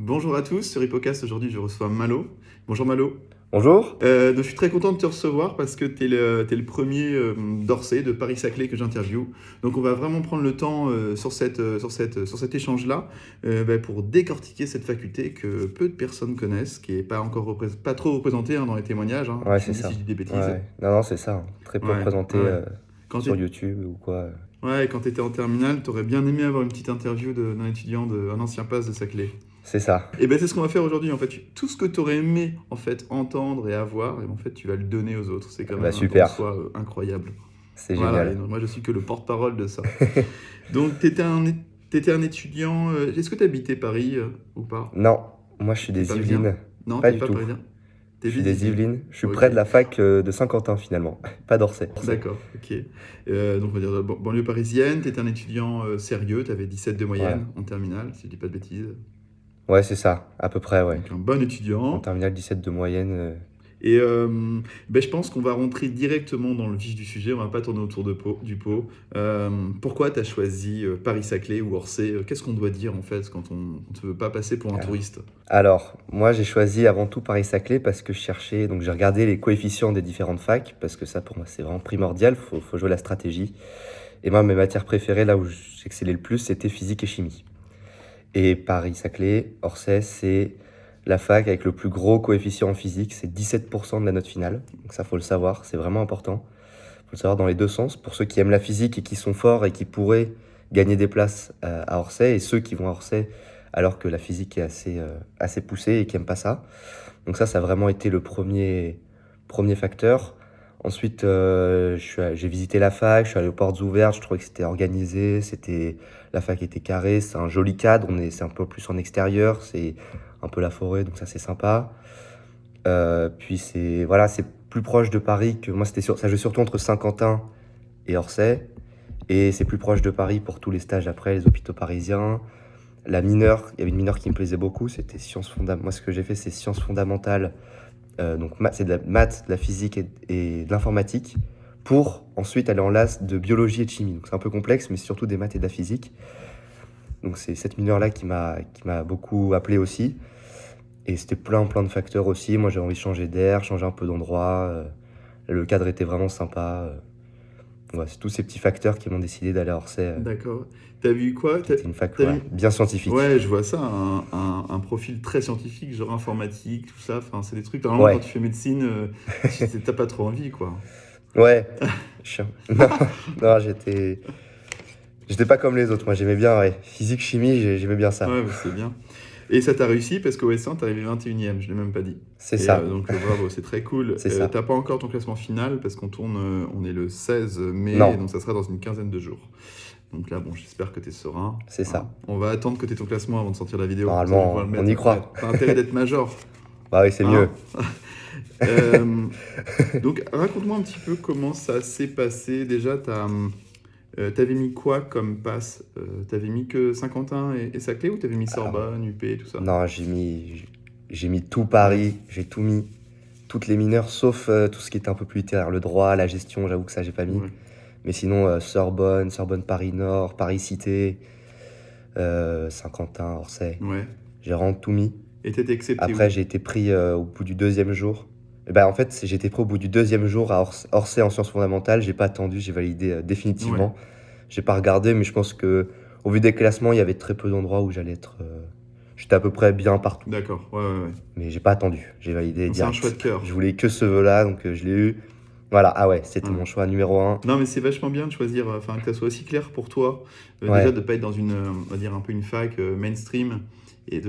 Bonjour à tous, sur Hippocast, aujourd'hui je reçois Malo. Bonjour Malo. Bonjour. Donc, je suis très content de te recevoir parce que tu es le premier d'Orsay, de Paris-Saclay que j'interviewe. Donc on va vraiment prendre le temps sur cet échange-là pour décortiquer cette faculté que peu de personnes connaissent, qui n'est pas encore pas trop représentée dans les témoignages. Ouais, Tu c'est me dis si ça. je dis des Ouais, bêtises. ouais. Non, c'est ça, hein. Très peu Ouais, représenté ouais. Quand sur t'es- YouTube ou quoi. ouais, quand tu étais en terminale, tu aurais bien aimé avoir une petite interview d'un étudiant, un ancien pass de Saclay. C'est ça. Et ben c'est ce qu'on va faire aujourd'hui en fait. Tout ce que tu aurais aimé en fait entendre et avoir, et en fait tu vas le donner aux autres. C'est quand Bah même un don de super. soi incroyable. C'est Voilà, et génial. donc, moi je suis que le porte-parole de ça. Donc t'étais un étudiant. Est-ce que tu habitais Paris ou pas? Non, moi je suis T'es des parisien? Yvelines. Non, Pas t'es du pas tout. parisien? T'es Je suis des des Yvelines. Yvelines. Je suis Ok, près de la fac de Saint-Quentin finalement. Pas d'Orsay. d'accord, ok. Donc on va dire banlieue parisienne, t'étais un étudiant sérieux, t'avais 17 de Ouais. moyenne en terminale, si je dis pas de bêtises. Ouais, c'est ça. À peu près, ouais. Donc un bon En étudiant. terminale 17 de moyenne. Et je pense qu'on va rentrer directement dans le vif du sujet, on va pas tourner autour du pot. Pourquoi tu as choisi Paris-Saclay ou Orsay? Qu'est-ce qu'on doit dire en fait quand on ne veut pas passer pour un Alors, touriste? alors, moi j'ai choisi avant tout Paris-Saclay parce que je cherchais. Donc j'ai regardé les coefficients des différentes facs parce que ça pour moi c'est vraiment primordial. Faut jouer la stratégie. Et moi mes matières préférées là où j'excellais le plus c'était physique et chimie. Et Paris-Saclay, Orsay, c'est la fac avec le plus gros coefficient en physique, c'est 17% de la note finale. Donc ça, faut le savoir, c'est vraiment important. Faut le savoir dans les deux sens. Pour ceux qui aiment la physique et qui sont forts et qui pourraient gagner des places à Orsay, et ceux qui vont à Orsay alors que la physique est assez poussée et qui n'aiment pas ça. Donc ça a vraiment été le premier facteur. Ensuite, j'ai visité la fac, je suis allé aux portes ouvertes, je trouvais que c'était organisé, la fac était carrée, c'est un joli cadre, c'est un peu plus en extérieur, c'est un peu la forêt, donc ça c'est sympa. Puis voilà, c'est plus proche de Paris que moi, ça jouait surtout entre Saint-Quentin et Orsay, et c'est plus proche de Paris pour tous les stages après, les hôpitaux parisiens. La mineure, il y avait une mineure qui me plaisait beaucoup, c'était sciences fondamentales. Moi, ce que j'ai fait, c'est sciences fondamentales, donc c'est de la maths, de la physique et de l'informatique, pour ensuite aller en LAS de biologie et de chimie. Donc c'est un peu complexe, mais c'est surtout des maths et de la physique. Donc c'est cette mineure-là qui m'a beaucoup appelé aussi. Et c'était plein de facteurs aussi. Moi, j'avais envie de changer d'air, changer un peu d'endroit. Le cadre était vraiment sympa. Ouais, c'est tous ces petits facteurs qui m'ont décidé d'aller à Orsay, D'accord. T'as vu quoi? qui était une fac T'as ouais, vu... bien scientifique. Ouais, je vois ça, un profil très scientifique, genre informatique, tout ça. Enfin, c'est des trucs, normalement, quand Ouais, tu fais médecine, t'as pas trop envie, quoi. ouais. Non, non, j'étais pas comme les autres. Moi, j'aimais bien, ouais. Physique, chimie, j'aimais bien ça. Ouais, bah, c'est bien. Et ça t'a réussi parce qu'au S1, t'es arrivé 21e, je l'ai même pas dit. C'est Et ça, donc bravo, c'est très cool. c'est ça. T'as pas encore ton classement final parce on est le 16 mai, Non, donc ça sera dans une quinzaine de jours. Donc là, bon, j'espère que t'es serein. c'est Hein. ça. On va attendre que t'aies ton classement avant de sortir la vidéo, comme ça je vais pouvoir Normalement, le on y mettre. Ouais, croit. t'as intérêt d'être major. Bah oui, c'est Hein? mieux. Euh, donc raconte-moi un petit peu comment ça s'est passé. Déjà, t'avais mis quoi comme passe? T'avais mis que Saint-Quentin et Saclay ou t'avais mis Alors, Sorbonne, UP, tout ça? non, j'ai mis tout Ouais. Paris, j'ai tout mis. Toutes les mineures, sauf tout ce qui était un peu plus littéraire. Le droit, la gestion, j'avoue que ça, j'ai pas mis. Ouais. Mais sinon, Sorbonne Paris Nord, Paris Cité, Saint-Quentin, Orsay. Ouais. J'ai vraiment tout mis. Et t'étais accepté Après, où? j'ai été pris au bout du deuxième jour. Et ben, en fait, j'ai été pris au bout du deuxième jour à Orsay en sciences fondamentales. J'ai pas attendu, j'ai validé Ouais. définitivement. J'ai pas regardé, mais je pense que au vu des classements, il y avait très peu d'endroits où j'allais être. J'étais à peu près bien partout. D'accord. Ouais, ouais, ouais. Mais j'ai pas attendu, j'ai validé Donc c'est un choix de direct. cœur. Je voulais que ce vœu-là, donc je l'ai eu. Voilà, ah ouais, c'était Ouais. mon choix numéro un. Non, mais c'est vachement bien de choisir, enfin, que ça soit aussi clair pour toi. Déjà, Ouais, de pas être dans on va dire, un peu une fac mainstream. Tu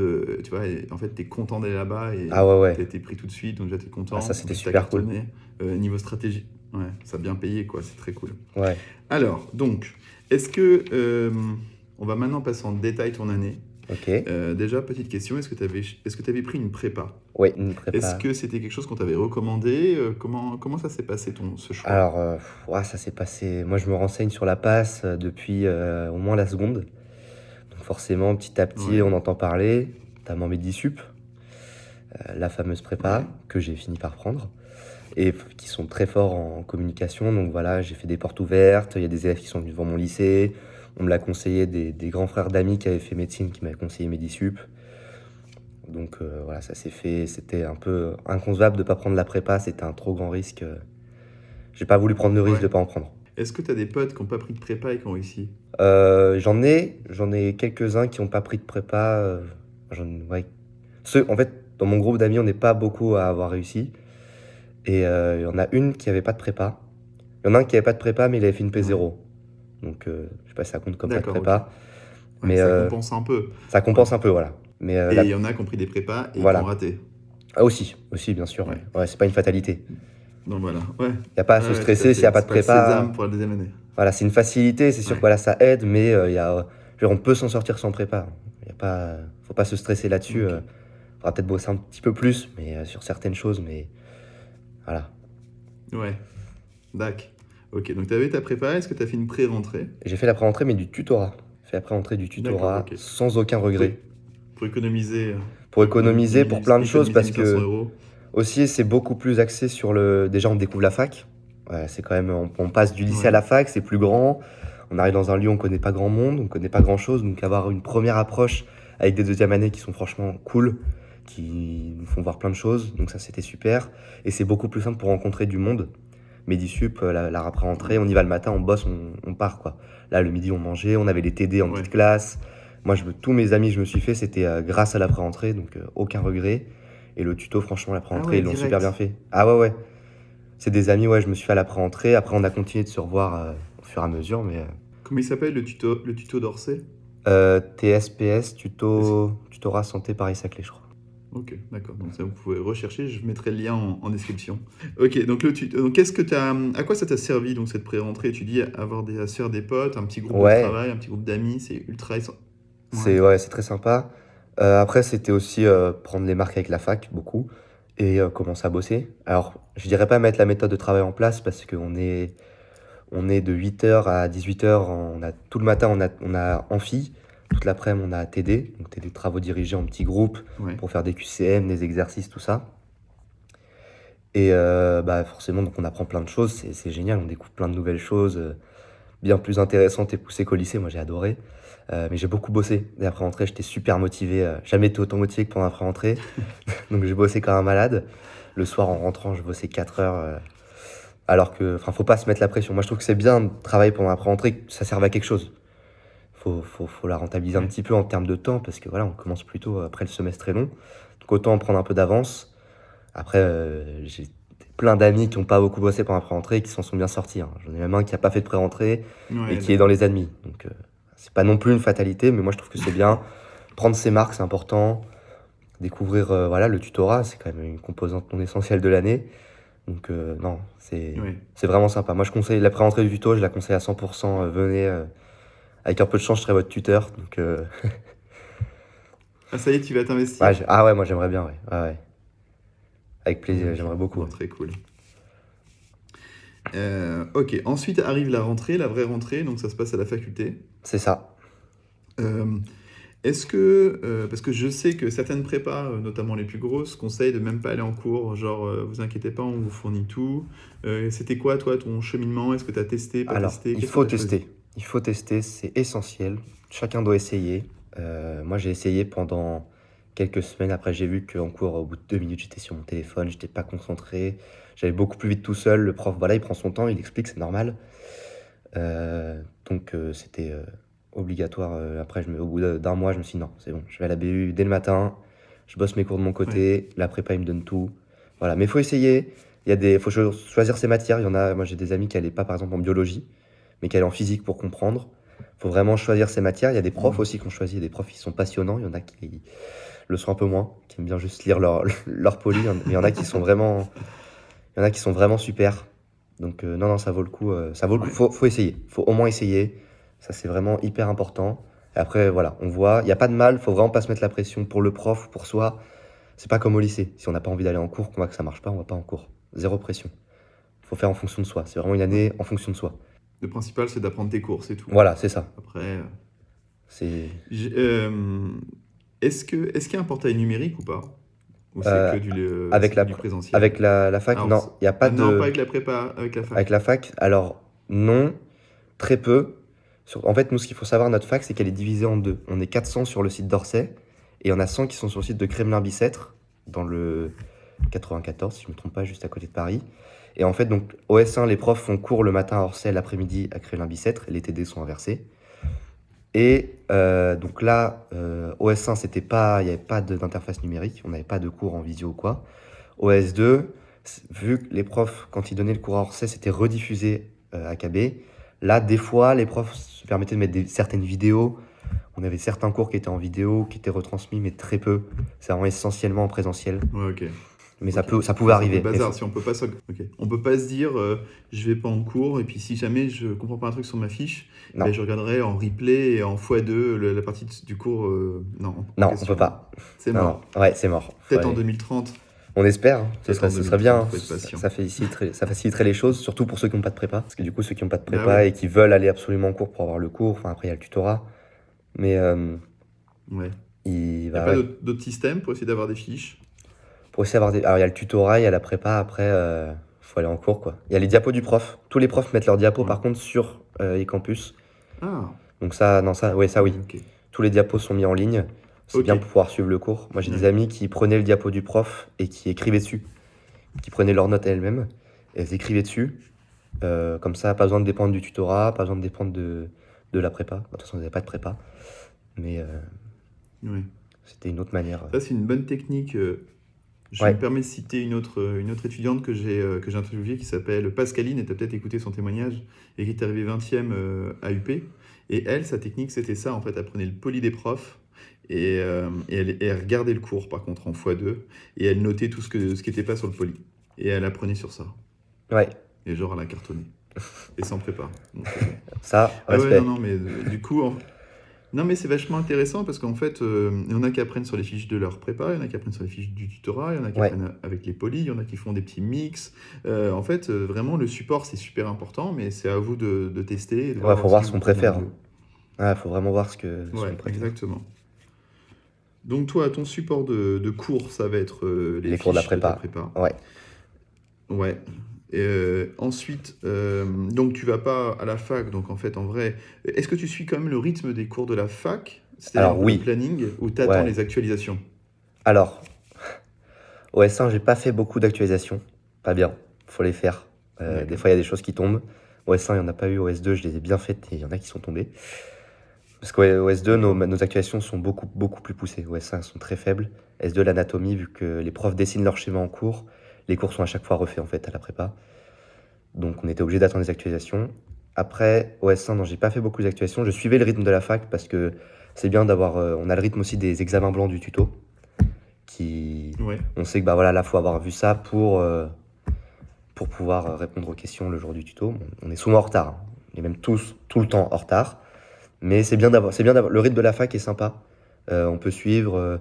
vois, en fait, t'es content d'aller là-bas et ah ouais, t'as ouais. été pris tout de suite, donc déjà, t'es Ah, content. ça, En c'était plus, t'as super cool. cartonné. Niveau stratégie, ouais, ça a bien payé, quoi. C'est très cool. Ouais, Alors, donc, est-ce que on va maintenant passer en détail ton année. ok. Déjà, petite question, est-ce que t'avais pris une prépa? Ouais, une Est-ce prépa. que c'était quelque chose qu'on t'avait recommandé? Comment ça s'est passé ce choix? Alors, ouais, ça s'est passé. Moi, je me renseigne sur la passe depuis au moins la seconde. Donc, forcément, petit à petit, Ouais, on entend parler, notamment Medisup, la fameuse prépa ouais, que j'ai fini par prendre et qui sont très forts en communication. Donc, voilà, j'ai fait des portes ouvertes. Il y a des élèves qui sont venus devant mon lycée. On me l'a conseillé, des grands frères d'amis qui avaient fait médecine qui m'avaient conseillé Medisup. Donc voilà, ça s'est fait. C'était un peu inconcevable de ne pas prendre la prépa. C'était un trop grand risque. J'ai pas voulu prendre le risque de Ouais. ne pas en prendre. Est-ce que tu as des potes qui n'ont pas pris de prépa et qui ont réussi? J'en ai quelques-uns qui n'ont pas pris de prépa. Ouais. En fait, dans mon groupe d'amis, on n'est pas beaucoup à avoir réussi. Et il y en a une qui avait pas de prépa. Il y en a un qui avait pas de prépa, mais il avait fait une Ouais. P0. Donc, je sais pas si ça compte comme pas de D'accord, ok. prépa. Ouais, Mais ça compense un peu. ça Ouais. compense un peu, voilà. Mais Et il y en a qui ont pris des prépas et qui ont voilà. raté. Ah, aussi, bien sûr. Ouais. Ouais. Ouais, c'est pas une fatalité. Donc voilà, ouais. Il n'y a pas à Ouais, se ouais, tout à stresser s'il n'y a fait. pas C'est de pas le prépa. sésame pour la deuxième année. Voilà, c'est une facilité. C'est sûr que Ouais. voilà, ça aide, mais je veux dire, on peut s'en sortir sans prépa. Faut pas se stresser là-dessus. Ok. Faudra peut-être bosser un petit peu plus, mais sur certaines choses. Mais voilà. Ouais. Dac. Ok, donc tu avais ta prépa, est-ce que tu as fait une pré-rentrée? Et j'ai fait la pré-rentrée, mais du tutorat. J'ai fait la pré-rentrée du D'accord, tutorat ok. sans aucun Pour, regret. pour économiser, Pour économiser pour plein de choses, économiser parce 1500 que euros. aussi c'est beaucoup plus axé sur le. Déjà, on découvre la fac. Ouais, c'est quand même. On passe du lycée à Ouais. la fac, c'est plus grand. On arrive dans un lieu où on connaît pas grand monde, on connaît pas grand chose. Donc, avoir une première approche avec des deuxièmes années qui sont franchement cool, qui nous font voir plein de choses. Donc, ça, c'était super. Et c'est beaucoup plus simple pour rencontrer du monde. Medisup, la après-rentrée, Ouais. on y va le matin, on bosse, on part quoi. Là, le midi, on mangeait, on avait les TD en petite Ouais. classe. Moi, tous mes amis que je me suis fait, c'était grâce à l'après-rentrée, donc aucun regret. Et le tuto, franchement, Ah l'après-rentrée, ouais, ils l'ont super bien direct. fait. Ah ouais, ouais. C'est des amis, ouais, je me suis fait à l'après-rentrée. Après, on a continué de se revoir au fur et à mesure, mais Comment il s'appelle le tuto d'Orsay? TSPS, Est-ce- tutorat santé Paris-Saclay, je crois. Ok, d'accord. Donc ça, vous pouvez rechercher, je mettrai le lien en description. Ok, donc donc qu'est-ce que à quoi ça t'a servi donc cette pré-rentrée? Tu dis à se faire des potes, un petit groupe de Ouais, travail, un petit groupe d'amis, c'est Ouais. c'est très sympa. Après, c'était aussi prendre les marques avec la fac, beaucoup, et commencer à bosser. Alors, je dirais pas mettre la méthode de travail en place parce on est de 8h à 18h, tout le matin, on a amphi, toute l'après-midi, on a TD, donc TD travaux dirigés en petits groupes Ouais. pour faire des QCM, des exercices, tout ça. Et bah, forcément, donc on apprend plein de choses, c'est génial, on découvre plein de nouvelles choses, bien plus intéressantes et poussées qu'au lycée, moi j'ai adoré. Mais j'ai beaucoup bossé. Et après rentrée, j'étais super motivé. Jamais été autant motivé que pendant après rentrée. Donc j'ai bossé comme un malade. Le soir, en rentrant, je bossais 4 heures. Alors que, enfin, faut pas se mettre la pression. Moi, je trouve que c'est bien de travailler pendant après rentrée, que ça serve à quelque chose. Faut la rentabiliser un Ouais. petit peu en termes de temps, parce que voilà, on commence plutôt après le semestre est long. Donc autant en prendre un peu d'avance. Après, j'ai plein d'amis qui n'ont pas beaucoup bossé pendant après rentrée et qui s'en sont bien sortis, hein. J'en ai même un qui a pas fait de pré-rentrée et Ouais, qui est dans d'accord. les admis. Donc c'est pas non plus une fatalité, mais moi je trouve que c'est bien. Prendre ses marques, c'est important. Découvrir voilà, le tutorat, c'est quand même une composante non essentielle de l'année. Donc non, Ouais. c'est vraiment sympa. Moi je conseille la pré-rentrée du tuto, je la conseille à 100%. Venez, avec un peu de chance, je serai votre tuteur. Donc Ah, ça y est, tu vas ouais, t'investir? ah ouais, moi j'aimerais bien, ouais. Ouais, ouais. Avec plaisir, Ok, j'aimerais beaucoup, bon, ouais. très cool. Ok, ensuite arrive la rentrée, la vraie rentrée, donc ça se passe à la faculté. C'est ça. Euh, parce que je sais que certaines prépas, notamment les plus grosses, conseillent de même pas aller en cours, genre vous inquiétez pas, on vous fournit tout. C'était quoi toi ton cheminement? Est-ce que tu as testé, pas Alors, testé? il Qu'est-ce que faut tu as choisi? tester. Il faut tester, c'est essentiel. Chacun doit essayer. Moi, j'ai essayé pendant quelques semaines. Après, j'ai vu qu'en cours, au bout de 2 minutes, j'étais sur mon téléphone, j'étais pas concentré. J'allais beaucoup plus vite tout seul. Le prof, voilà, il prend son temps, il explique, c'est normal. Donc, c'était obligatoire. Après, au bout d'un mois, je me suis dit non, c'est bon, je vais à la BU dès le matin. Je bosse mes cours de mon Ouais. côté. La prépa, il me donne tout. Voilà, mais il faut essayer. Faut choisir ses matières. Moi, j'ai des amis qui n'allaient pas, par exemple, en biologie, mais qui allaient en physique pour comprendre. Il faut vraiment choisir ses matières. Il y a des profs Mhm. aussi qui ont choisi. Il y a des profs qui sont passionnants. Il y en a qui le sont un peu moins, qui aiment bien juste lire leur poly. Mais il y en a qui sont vraiment, il y en a qui sont vraiment super. Donc, non, non, ça vaut le coup. Ça vaut le coup. Ouais. Faut essayer. Faut au moins essayer. Ça, c'est vraiment hyper important. Et après, voilà, on voit. Il n'y a pas de mal. Faut vraiment pas se mettre la pression pour le prof ou pour soi. C'est pas comme au lycée. Si on n'a pas envie d'aller en cours, qu'on voit que ça marche pas, on va pas en cours. Zéro pression. Faut faire en fonction de soi. C'est vraiment une année en fonction de soi. Le principal, c'est d'apprendre tes cours, c'est tout. Voilà, c'est ça. Après, C'est j'ai- euh, est-ce qu'il y a un portail numérique ou pas? Ou euh, c'est avec que la du pr- présentiel? avec la fac, Alors, non, il y a pas ah non, pas de avec la prépa, avec la avec fac. la fac. Alors non, très peu. En fait, nous, ce qu'il faut savoir, notre fac, c'est qu'elle est divisée en deux. On est 400 sur le site d'Orsay Et il y en a 100 qui sont sur le site de Kremlin-Bicêtre, dans le 94, si je ne me trompe pas, juste à côté de Paris. Et en fait, donc, au S1, les profs font cours le matin à Orsay, l'après-midi à Kremlin-Bicêtre, et les TD sont inversés. Et donc là, au S1, il n'y avait pas d'interface numérique, on n'avait pas de cours en visio ou quoi. Au S2, vu que les profs, quand ils donnaient le cours à Orsay, c'était rediffusé à KB. Là, des fois, les profs se permettaient de mettre certaines vidéos. On avait certains cours qui étaient en vidéo, qui étaient retransmis, mais très peu. C'est vraiment essentiellement en présentiel. Ouais, ok. Mais Ok. ça pouvait C'est un arriver. peu Mais bazar, si on peut pas, ok. On peut pas se dire je vais pas en cours et puis si jamais je comprends pas un truc sur ma fiche, non, ben, je regarderai en replay et en x2 la partie du cours. Non, pas non, on question. peut pas. C'est Non, mort. non. Ouais, c'est mort. Peut-être en 2030. On espère, hein. Peut-être en Ce serait 2030, bien, faut être patient. ça faciliterait les choses, surtout pour ceux qui n'ont pas de prépa. Parce que du coup, ceux qui n'ont pas de Bah prépa ouais. et qui veulent aller absolument en cours pour avoir le cours, enfin après il y a le tutorat, mais Ouais. il Y a va, pas ouais. d'autres systèmes pour essayer d'avoir des fiches? Pour aussi avoir des... Alors il y a le tutorat, il y a la prépa, après faut aller en cours quoi. Il y a les diapos du prof. Tous les profs mettent leurs diapos Ouais. par contre sur e-campus. Ah, Donc ça, non, ça, ouais, ça oui. ok. Tous les diapos sont mis en ligne. C'est Ok. bien pour pouvoir suivre le cours. Moi j'ai des Ouais. amis qui prenaient le diapo du prof et qui écrivaient dessus. Qui prenaient leurs notes à elles-mêmes et elles écrivaient dessus. Comme ça, pas besoin de dépendre du tutorat, pas besoin de dépendre de la prépa. De toute façon, ils n'avaient pas de prépa. Mais Ouais. c'était une autre manière. Ça, c'est une bonne technique. Je Ouais. me permets de citer une autre étudiante que j'ai interviewée qui s'appelle Pascaline, et tu as peut-être écouté son témoignage, et qui est arrivée 20e à UP. Et elle, sa technique, c'était ça, en fait, elle prenait le poli des profs, et elle regardait le cours, par contre, en x2, et elle notait tout ce qui n'était pas sur le poli. Et elle apprenait sur ça. Ouais, Et genre, elle a cartonné. Et sans prépa. Donc, ça, ah ouais, respect. non, mais du coup, non, mais c'est vachement intéressant parce qu'en fait, il y en a qui apprennent sur les fiches de leur prépa, il y en a qui apprennent sur les fiches du tutorat, il y en a qui Ouais. apprennent avec les polis, il y en a qui font des petits mix. En fait, vraiment, le support, c'est super important, mais c'est à vous de tester et de Ouais, faut voir si ce vous qu'on convient préfère. mieux. Ouais, faut vraiment voir ce Ouais, qu'on préfère. exactement. Donc toi, ton support de cours, ça va être les Les cours de la fiches de ta prépa. prépa. Ouais. Ouais. Et, ensuite, donc tu vas pas à la fac, donc en fait, en vrai, est-ce que tu suis quand même le rythme des cours de la fac, c'est-à-dire un Alors peu le oui. planning, ou tu attends Ouais. les actualisations? Alors, au S1, j'ai pas fait beaucoup d'actualisations. Pas bien. Faut les faire. Des D'accord. fois, il y a des choses qui tombent. Au S1, il n'y en a pas eu. Au S2, je les ai bien faites et il y en a qui sont tombées. Parce qu'au S2, D'accord. nos actualisations sont beaucoup plus poussées. Au S1, elles sont très faibles. S2, l'anatomie, vu que les profs dessinent leur schéma en cours, les cours sont à chaque fois refaits en fait à la prépa. Donc on était obligé d'attendre les actualisations. Après, au S1, non, j'ai pas fait beaucoup d'actualisations. Je suivais le rythme de la fac parce que c'est bien d'avoir. On a le rythme aussi des examens blancs du tuto. Ouais. On sait que bah voilà, là, faut avoir vu ça pour pouvoir répondre aux questions le jour du tuto. Bon, on est souvent en retard, hein. On est même tous tout le temps en retard. Mais c'est bien d'avoir. Le rythme de la fac est sympa. On peut suivre.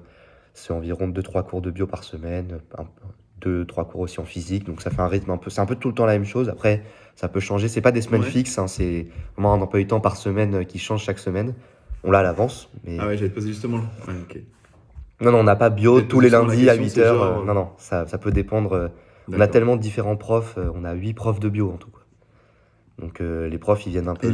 C'est environ 2-3 cours de bio par semaine, 2-3 cours aussi en physique, donc ça fait un rythme un peu, c'est un peu tout le temps la même chose. Après, ça peut changer, c'est pas des semaines Ouais. fixes, hein, c'est vraiment un emploi du temps par semaine qui change chaque semaine. On l'a à l'avance, mais Ah ouais, j'allais te poser justement. Ouais, ok. non, on n'a pas bio J'allais te tous poser les justement la lundis à question, 8 c'est heures. genre. Non, non, ça peut dépendre. On a D'accord. tellement de différents profs, on a 8 profs de bio en tout, quoi. Donc les profs, ils viennent un Et peu.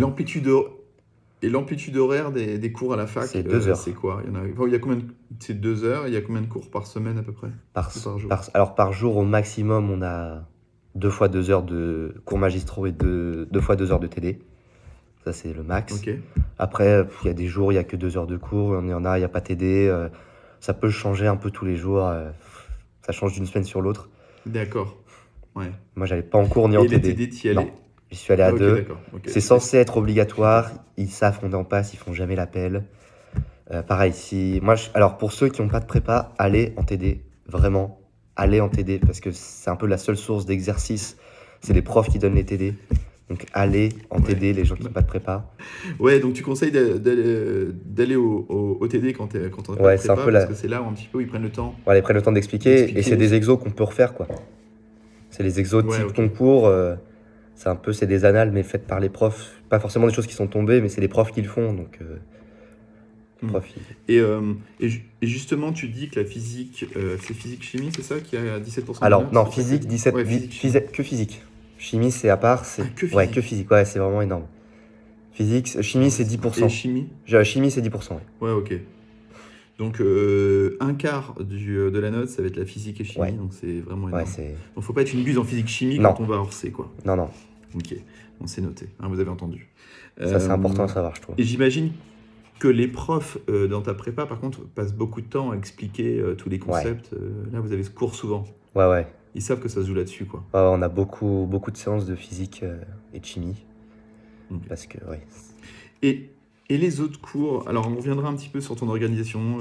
l'amplitude horaire des cours à la fac, C'est 2 c'est heures quoi? Il y a combien c'est 2 heures, il y a combien de cours par semaine à peu près? Ou par jour? Alors par jour, au maximum, on a 2 fois 2 heures de cours magistraux et 2 fois 2 heures de TD. Ça, c'est le max. Ok. Après, il y a des jours, il n'y a que 2 heures de cours, il y en a, il n'y a pas TD. Ça peut changer un peu tous les jours. Ça change d'une semaine sur l'autre. D'accord. Ouais. Moi, j'allais pas en cours ni en Et les TD. TD, t'y allais? Non, j'y suis allé à Ah, ok, 2. d'accord. Ok. C'est censé être obligatoire. Ils savent qu'on est en passe, ils font jamais l'appel. Pareil, alors pour ceux qui n'ont pas de prépa, allez en TD. Vraiment, allez en TD parce que c'est un peu la seule source d'exercice. C'est les profs qui donnent les TD. Donc allez en Ouais. TD, les gens qui n'ont pas de prépa. Ouais, donc tu conseilles d'aller au TD quand t'es pas Ouais, de c'est un prépa, peu parce la. que c'est là où un petit peu ils prennent le temps Voilà, ils prennent le temps d'expliquer. Et d'expliquer c'est des aussi. exos qu'on peut refaire, quoi. C'est les exos Ouais, type ok. concours. C'est des annales, mais faites par les profs. Pas forcément des choses qui sont tombées, mais c'est les profs qui le font. Donc, les Hmm. profs, Et justement, tu dis que la physique, c'est physique-chimie, c'est ça, qui a 17% de Alors, notes, non, c'est ça que physique, t'as dit? 17, Ouais, physique-chimie. que physique. Chimie, c'est à part. Ah, que Ouais, que physique. physique. Ouais, c'est vraiment énorme. Chimie, c'est Ah 10%. ouais, et chimie? Chimie, c'est 10%. Ouais. Ouais, ok. Donc, un quart de la note, ça va être la physique et chimie, Ouais, donc c'est vraiment ouais, énorme. c'est... Donc, faut pas être une buse en physique-chimie Non, quand on va hors C, quoi. non, non. Ok, bon, c'est noté, hein, vous avez entendu. Ça, c'est important à Euh, savoir, je trouve. et j'imagine que les profs dans ta prépa, par contre, passent beaucoup de temps à expliquer tous les Ouais, concepts. Là, vous avez ce cours souvent. ouais, ouais. Ils savent que ça se joue là-dessus, quoi. Ouais, ouais, on a beaucoup, beaucoup de séances de physique et de chimie. Ok. Parce que, ouais. Et, et les autres cours, alors on reviendra un petit peu sur ton organisation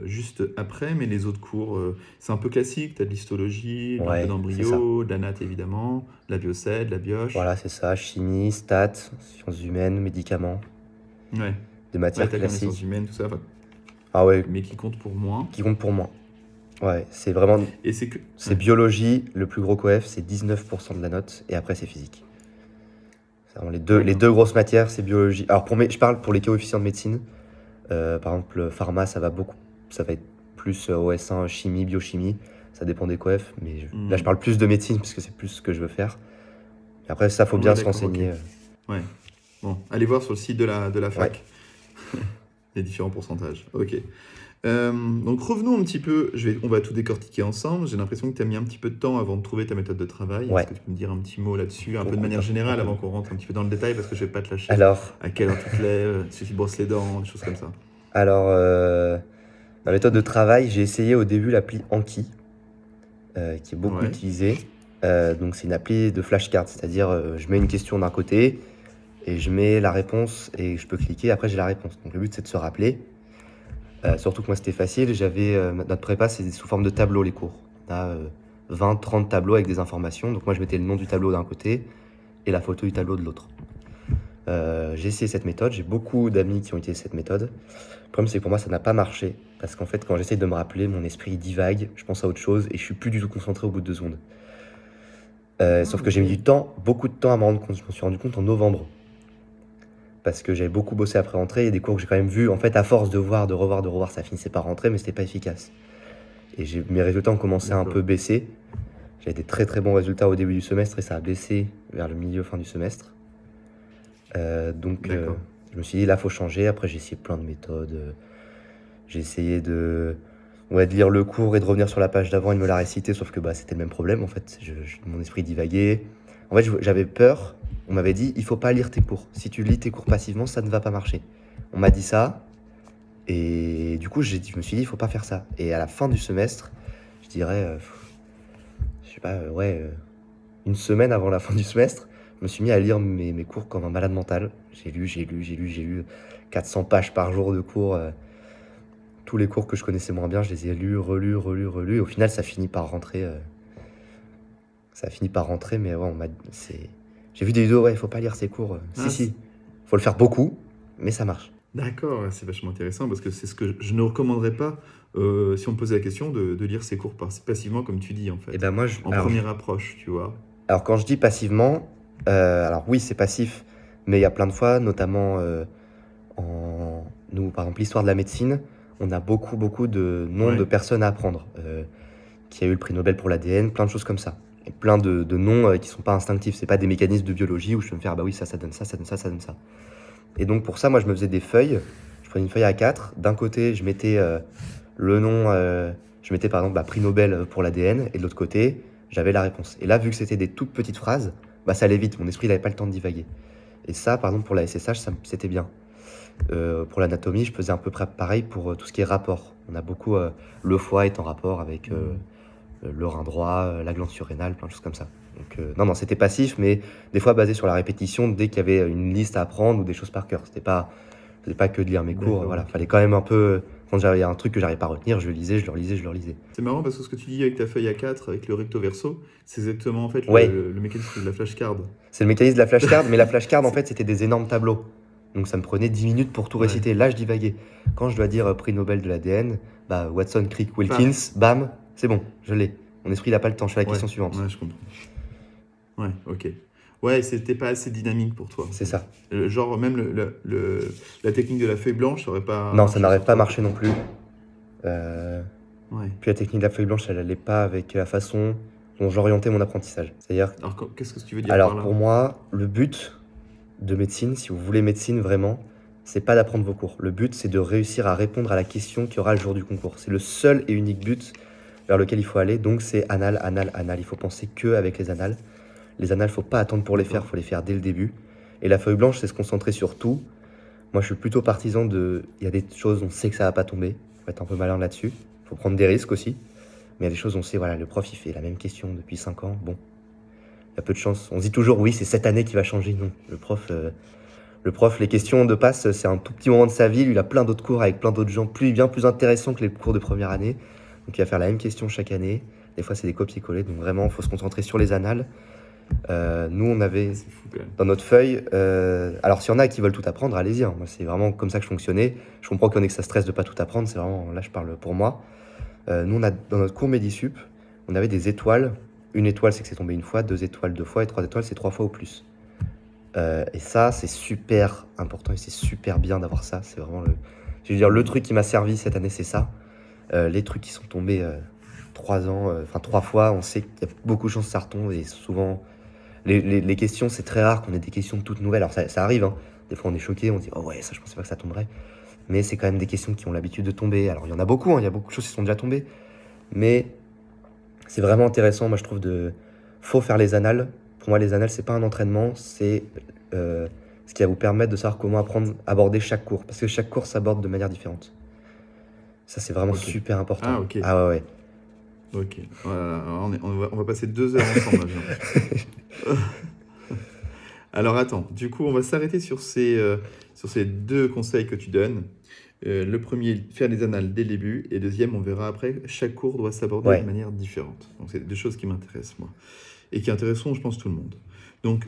juste après, mais les autres cours, c'est un peu classique, tu as de l'histologie, un peu Ouais, c'est ça. d'embryo, de la natte évidemment, de la biocède, de la bioche. Voilà, c'est ça. Chimie, stats, sciences humaines, médicaments, Ouais, des ouais, matières t'as quand même les sciences classiques. humaines, tout ça, enfin, Ah ouais, mais qui compte pour moins. qui compte pour moi. Ouais, c'est vraiment... Et c'est que... C'est Ouais, biologie, le plus gros coef, c'est 19% de la note, et après c'est physique. C'est vraiment les d'accord. deux grosses matières, c'est biologie. Alors je parle pour les coefficients de médecine. Par exemple, pharma, ça va être plus OS1, chimie, biochimie. Ça dépend des coefs, mais là je Hmm. parle plus de médecine parce que c'est plus ce que je veux faire. Et après, ça faut bien Ouais, se d'accord, ok. renseigner. Ouais, bon, allez voir sur le site de la Ouais, fac les différents pourcentages. Ok. Donc revenons un petit peu, on va tout décortiquer ensemble. J'ai l'impression que tu as mis un petit peu de temps avant de trouver ta méthode de travail. Est-ce ouais, que tu peux me dire un petit mot là-dessus, un peu de beaucoup de manière temps. générale, avant qu'on rentre un petit peu dans le détail, parce que je vais pas te lâcher. Alors, À quelle heure tu te lèves, si tu brosses les dents, des choses comme ça. alors, ma méthode de travail, j'ai essayé au début l'appli Anki, qui est beaucoup Ouais, utilisée. Donc c'est une appli de flashcard, c'est-à-dire je mets une question d'un côté et je mets la réponse et je peux cliquer, après j'ai la réponse. Donc le but c'est de se rappeler. Surtout que moi c'était facile, notre prépa c'est sous forme de tableau les cours. On a 20-30 tableaux avec des informations, donc moi je mettais le nom du tableau d'un côté et la photo du tableau de l'autre. J'ai essayé cette méthode, j'ai beaucoup d'amis qui ont utilisé cette méthode. Le problème c'est que pour moi ça n'a pas marché, parce qu'en fait quand j'essaye de me rappeler, mon esprit divague, je pense à autre chose et je suis plus du tout concentré au bout de 2 secondes. ah, Sauf que j'ai ok. mis du temps, beaucoup de temps à me rendre compte, je me suis rendu compte en novembre. Parce que j'avais beaucoup bossé après rentrer, il y a des cours que j'ai quand même vus, en fait à force de voir, de revoir, de revoir, ça finissait par rentrer mais c'était pas efficace. Et mes résultats ont commencé à un peu D'accord. baisser. J'avais des très très bons résultats au début du semestre et ça a baissé vers le milieu, fin du semestre. Donc D'accord. je me suis dit là faut changer. Après j'ai essayé plein de méthodes. J'ai essayé ouais, de lire le cours et de revenir sur la page d'avant et de me la réciter, sauf que bah, c'était le même problème en fait. Mon esprit divaguait. En fait j'avais peur. On m'avait dit il faut pas lire tes cours. Si tu lis tes cours passivement, ça ne va pas marcher. On m'a dit ça. Et du coup je me suis dit il faut pas faire ça. Et à la fin du semestre, je dirais, je sais pas, ouais, une semaine avant la fin du semestre, je me suis mis à lire mes cours comme un malade mental. J'ai lu 400 pages par jour de cours. Tous les cours que je connaissais moins bien, je les ai lus, relus, relus, relus. Et au final, ça finit par rentrer. Ça finit par rentrer, mais ouais, j'ai vu des vidéos, ouais, il faut pas lire ces cours. Si, Ah, si, faut le faire beaucoup, mais ça marche. d'accord, ouais, c'est vachement intéressant parce que c'est ce que je ne recommanderais pas si on me posait la question de lire ses cours passivement, comme tu dis en Et fait, ben moi, en première approche, tu vois. alors quand je dis passivement, alors oui, c'est passif, mais il y a plein de fois, notamment nous, par exemple, l'histoire de la médecine, on a beaucoup, beaucoup de noms de Ouais. personnes à apprendre, qui a eu le prix Nobel pour l'ADN, plein de choses comme ça. Et plein de noms qui sont pas instinctifs, c'est pas des mécanismes de biologie où je peux me faire, ah bah oui, ça donne ça, ça donne ça, ça donne ça. Et donc pour ça, moi, je me faisais des feuilles. Je prenais une feuille A4. D'un côté, je mettais le nom, je mettais par exemple bah, prix Nobel pour l'ADN, et de l'autre côté, j'avais la réponse. Et là, vu que c'était des toutes petites phrases, bah, ça allait vite. Mon esprit n'avait pas le temps de divaguer. Et ça, par exemple, pour la SSH, c'était bien. Pour l'anatomie, je faisais un peu pareil pour tout ce qui est rapport. On a beaucoup le foie est en rapport avec Hmm. le rein droit, la glande surrénale, plein de choses comme ça. Donc non, non, c'était passif, mais des fois basé sur la répétition dès qu'il y avait une liste à apprendre ou des choses par cœur. C'était pas que de lire mes cours, D'accord, voilà. ok. Fallait quand même un peu, quand il y a un truc que j'arrivais pas à retenir, je le lisais, je le relisais, je le relisais. C'est marrant parce que ce que tu dis avec ta feuille A4, avec le recto verso, c'est exactement en fait Ouais, le mécanisme de la flashcard. c'est le mécanisme de la flashcard, mais la flashcard en C'est- fait c'était des énormes tableaux. Donc ça me prenait 10 minutes pour tout Ouais. réciter. Là je divaguais. Quand je dois dire prix Nobel de l'ADN, bah Watson, Crick, Wilkins, Paf. bam, c'est bon, je l'ai. Mon esprit n'a pas le temps, je fais la Ouais, question suivante. ouais, je comprends. Ouais, ok. Ouais, c'était pas assez dynamique pour toi en C'est fait. ça. Genre même la technique de la feuille blanche, ça aurait pas Non, ça marché n'aurait sur pas toi, quoi. marché non plus. Euh, Ouais. Puis la technique de la feuille blanche, elle allait pas avec la façon dont j'orientais mon apprentissage. C'est-à-dire, Alors qu'est-ce que tu veux dire par alors là? pour moi, le but de médecine, si vous voulez médecine vraiment, c'est pas d'apprendre vos cours. Le but, c'est de réussir à répondre à la question qu'il y aura le jour du concours. C'est le seul et unique but vers lequel il faut aller. Donc, c'est annales, annales, annales. Il faut penser que avec les annales. Les annales, faut pas attendre pour les faire, faut les faire dès le début. Et la feuille blanche, c'est se concentrer sur tout. Moi, je suis plutôt partisan de... Il y a des choses, on sait que ça va pas tomber. Faut être un peu malin là-dessus. Faut prendre des risques aussi. Mais il y a des choses, on sait, voilà, le prof, il fait la même question depuis 5 ans. Bon, il y a peu de chance. On se dit toujours, oui, c'est cette année qui va changer. Non, le prof, les questions de passe, c'est un tout petit moment de sa vie. Lui, il a plein d'autres cours avec plein d'autres gens, bien plus intéressants que les cours de première année. Donc, il va faire la même question chaque année. Des fois, c'est des copier-coller. Donc, vraiment, il faut se concentrer sur les annales. Nous, on avait C'est fou quand même. dans notre feuille... alors, s'il y en a qui veulent tout apprendre, allez-y. Hein. Moi, c'est vraiment comme ça que je fonctionnais. Je comprends qu'il y en ait que ça stresse de pas tout apprendre. C'est vraiment... Là, je parle pour moi. Nous, on a, dans notre cours Medisup, on avait des étoiles. Une étoile, c'est que c'est tombé une fois. 2 étoiles, 2 fois. Et 3 étoiles, c'est 3 fois ou plus. Et ça, c'est super important et c'est super bien d'avoir ça. C'est vraiment je veux dire, le truc qui m'a servi cette année, c'est ça. Les trucs qui sont tombés 3 ans, enfin 3 fois, on sait qu'il y a beaucoup de chances que ça retombe. Et souvent, les questions, c'est très rare qu'on ait des questions toutes nouvelles. Alors ça arrive, hein. Des fois, on est choqué, on se dit, oh ouais, ça, je pensais pas que ça tomberait. Mais c'est quand même des questions qui ont l'habitude de tomber. Alors, il y en a beaucoup, hein, il y a beaucoup de choses qui sont déjà tombées. Mais c'est vraiment intéressant, moi, je trouve, faut faire les annales. Pour moi, les annales, c'est pas un entraînement, c'est ce qui va vous permettre de savoir comment aborder chaque cours. Parce que chaque cours s'aborde de manière différente. Ça, c'est vraiment Ok. super important. Ah, ok. Ah ouais, ouais. Ok. Voilà, alors on va passer 2 heures ensemble, là, Jean. Alors attends, du coup, on va s'arrêter sur ces 2 conseils que tu donnes. Le premier, faire les annales dès le début. Et deuxième, on verra après, chaque cours doit s'aborder de Ouais. manière différente. Donc, c'est 2 choses qui m'intéressent, moi. Et qui intéresseront, je pense, tout le monde. Donc,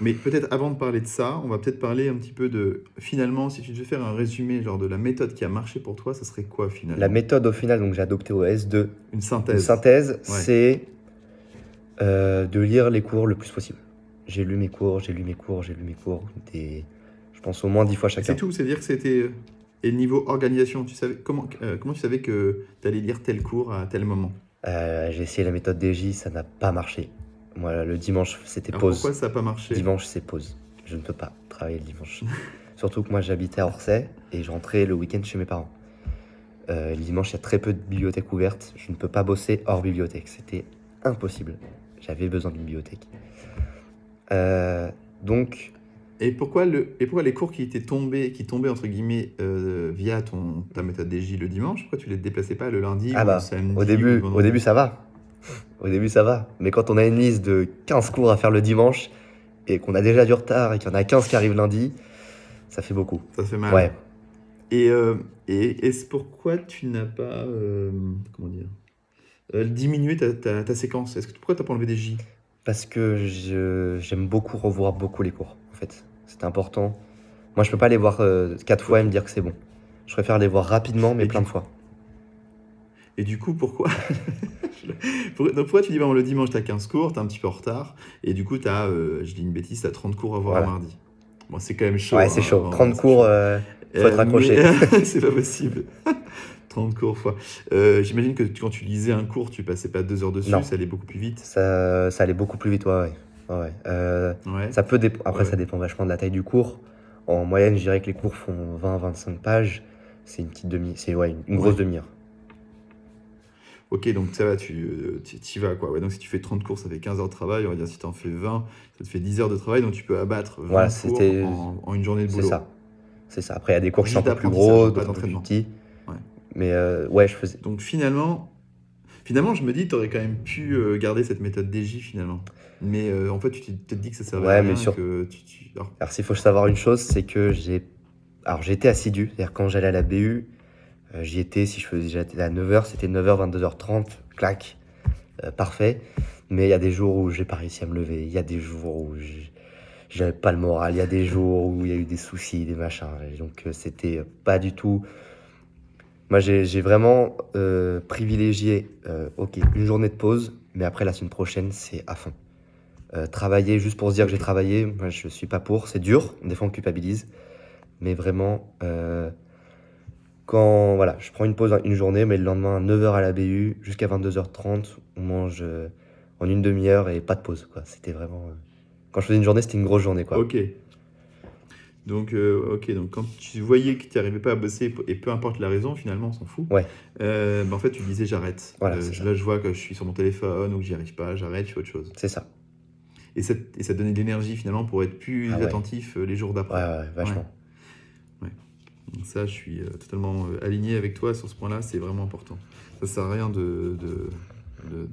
mais peut-être avant de parler de ça, on va peut-être parler un petit peu de, finalement, si tu devais faire un résumé, genre de la méthode qui a marché pour toi, ça serait quoi, La finalement? méthode, au final, donc j'ai adopté au S2. Une Une synthèse. synthèse, Ouais. c'est de lire les cours le plus possible. J'ai lu mes cours, j'ai lu mes cours, j'ai lu mes cours. Je pense au moins 10 fois Et c'est chacun. tout, c'est-à-dire que c'était... Et niveau organisation, tu savais comment tu savais que tu allais lire tel cours à tel moment? J'ai essayé la méthode DJ, ça n'a pas marché. Moi, le dimanche, c'était Alors pourquoi pause. ça n'a pas marché? Dimanche, c'est pause. Je ne peux pas travailler le dimanche. Surtout que moi, j'habitais à Orsay et je rentrais le week-end chez mes parents. Le dimanche, il y a très peu de bibliothèques ouvertes. Je ne peux pas bosser hors bibliothèque. C'était impossible. J'avais besoin d'une bibliothèque. Donc, Et pourquoi les cours qui tombaient entre guillemets via ta méthode DJ le dimanche, pourquoi tu les déplaçais pas le lundi ah ou le bah, samedi au ou le début vendredi? ça va. Au début, ça va. Mais quand on a une liste de 15 cours à faire le dimanche et qu'on a déjà du retard et qu'il y en a 15 qui arrivent lundi, ça fait beaucoup. Ça fait Ouais. mal. Et est-ce pourquoi tu n'as pas comment dire diminué ta séquence? Pourquoi t'as pas enlevé des J? Parce que j'aime beaucoup revoir beaucoup les cours, en fait. C'est important. Moi, je peux pas les voir 4 fois et Ok. me dire que c'est bon. Je préfère les voir rapidement, mais Et plein du de fois. Et du coup, pourquoi donc pourquoi tu dis, bon, le dimanche, tu as 15 cours, tu es un petit peu en retard, et du coup, tu as, je dis une bêtise, tu as 30 cours à voir un Voilà. mardi. Bon, c'est quand même chaud, Ouais, c'est hein, chaud. 30 c'est cours, chaud. faut être accroché. Mais c'est pas possible. 30 cours fois. J'imagine que quand tu lisais un cours, tu passais pas 2 heures dessus, Non. ça allait beaucoup plus vite. Ça allait beaucoup plus vite, ouais. Ouais. Ouais. Ça peut Après, Ouais. ça dépend vachement de la taille du cours. En moyenne, je dirais que les cours font 20-25 pages. C'est une petite c'est ouais, une grosse Ouais. demi-heure. Ok, donc ça va, tu y vas, quoi. Ouais, donc si tu fais 30 cours, ça fait 15 heures de travail. On va dire si tu en fais 20, ça te fait 10 heures de travail, donc tu peux abattre 20 Voilà, cours en une journée de c'est boulot. ça. C'est ça. Après, il y a des cours qui sont un Juste peu plus d'apprentissage, gros, hein, pas d'autres un peu plus d'entraînement. petits. Ouais. Mais ouais, je faisais. Donc finalement, je me dis, tu aurais quand même pu garder cette méthode DJ finalement. Mais en fait, tu t'es peut-être dit que ça servait à Ouais, rien mais et que alors, Alors, s'il faut savoir une chose, c'est que j'étais assidu. C'est-à-dire, quand j'allais à la BU, j'y étais. Si j'étais à 9h, c'était 9h, 22h30, clac, parfait. Mais il y a des jours où j'ai pas réussi à me lever. Il y a des jours où j'avais pas le moral. Il y a des jours où il y a eu des soucis, des machins. Et donc, c'était pas du tout. Moi, j'ai vraiment privilégié, ok, une journée de pause, mais après la semaine prochaine, c'est à fond. Travailler juste pour se dire que j'ai ok. travaillé, moi, je suis pas pour. C'est dur, des fois on culpabilise. Mais vraiment, quand voilà, je prends une pause une journée, mais le lendemain, 9h à la BU, jusqu'à 22h30, on mange en une demi-heure et pas de pause, quoi. C'était vraiment. Quand je faisais une journée, c'était une grosse journée, quoi. Ok. Donc, ok, donc quand tu voyais que tu n'arrivais pas à bosser, et peu importe la raison, finalement, on s'en fout, Ouais, bah, en fait, tu disais j'arrête. voilà, c'est ça. Là, je vois que je suis sur mon téléphone ou que j'y arrive pas, j'arrête, je fais autre chose. C'est ça. Et ça te donnait de l'énergie, finalement, pour être Ah plus ouais, attentif les jours ouais, d'après. ouais, Ouais, vachement. ouais. Donc ça, je suis totalement aligné avec toi sur ce point-là, c'est vraiment important. Ça sert à rien de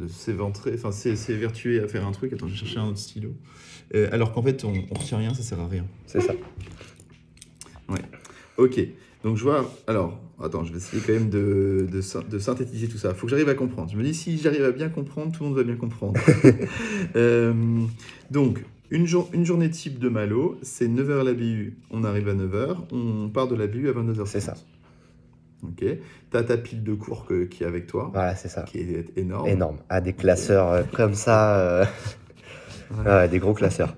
s'éventrer, enfin, s'évertuer à faire un truc. Attends, je vais chercher un autre stylo. Alors qu'en fait, on retient rien, ça sert à rien. C'est ça. Ouais. Ok. Donc je vois. Alors, attends, je vais essayer quand même de synthétiser tout ça. Il faut que j'arrive à comprendre. Je me dis, si j'arrive à bien comprendre, tout le monde va bien comprendre. Euh, donc, une journée type de Malo, c'est 9h à la BU, on arrive à 9h, on part de la BU à 22h30. C'est ça. Ok. T'as ta pile de cours qui est avec toi, Voilà, c'est ça. qui est énorme. Énorme. Ah, des Ok. classeurs comme ça, Ouais. ouais, des gros classeurs.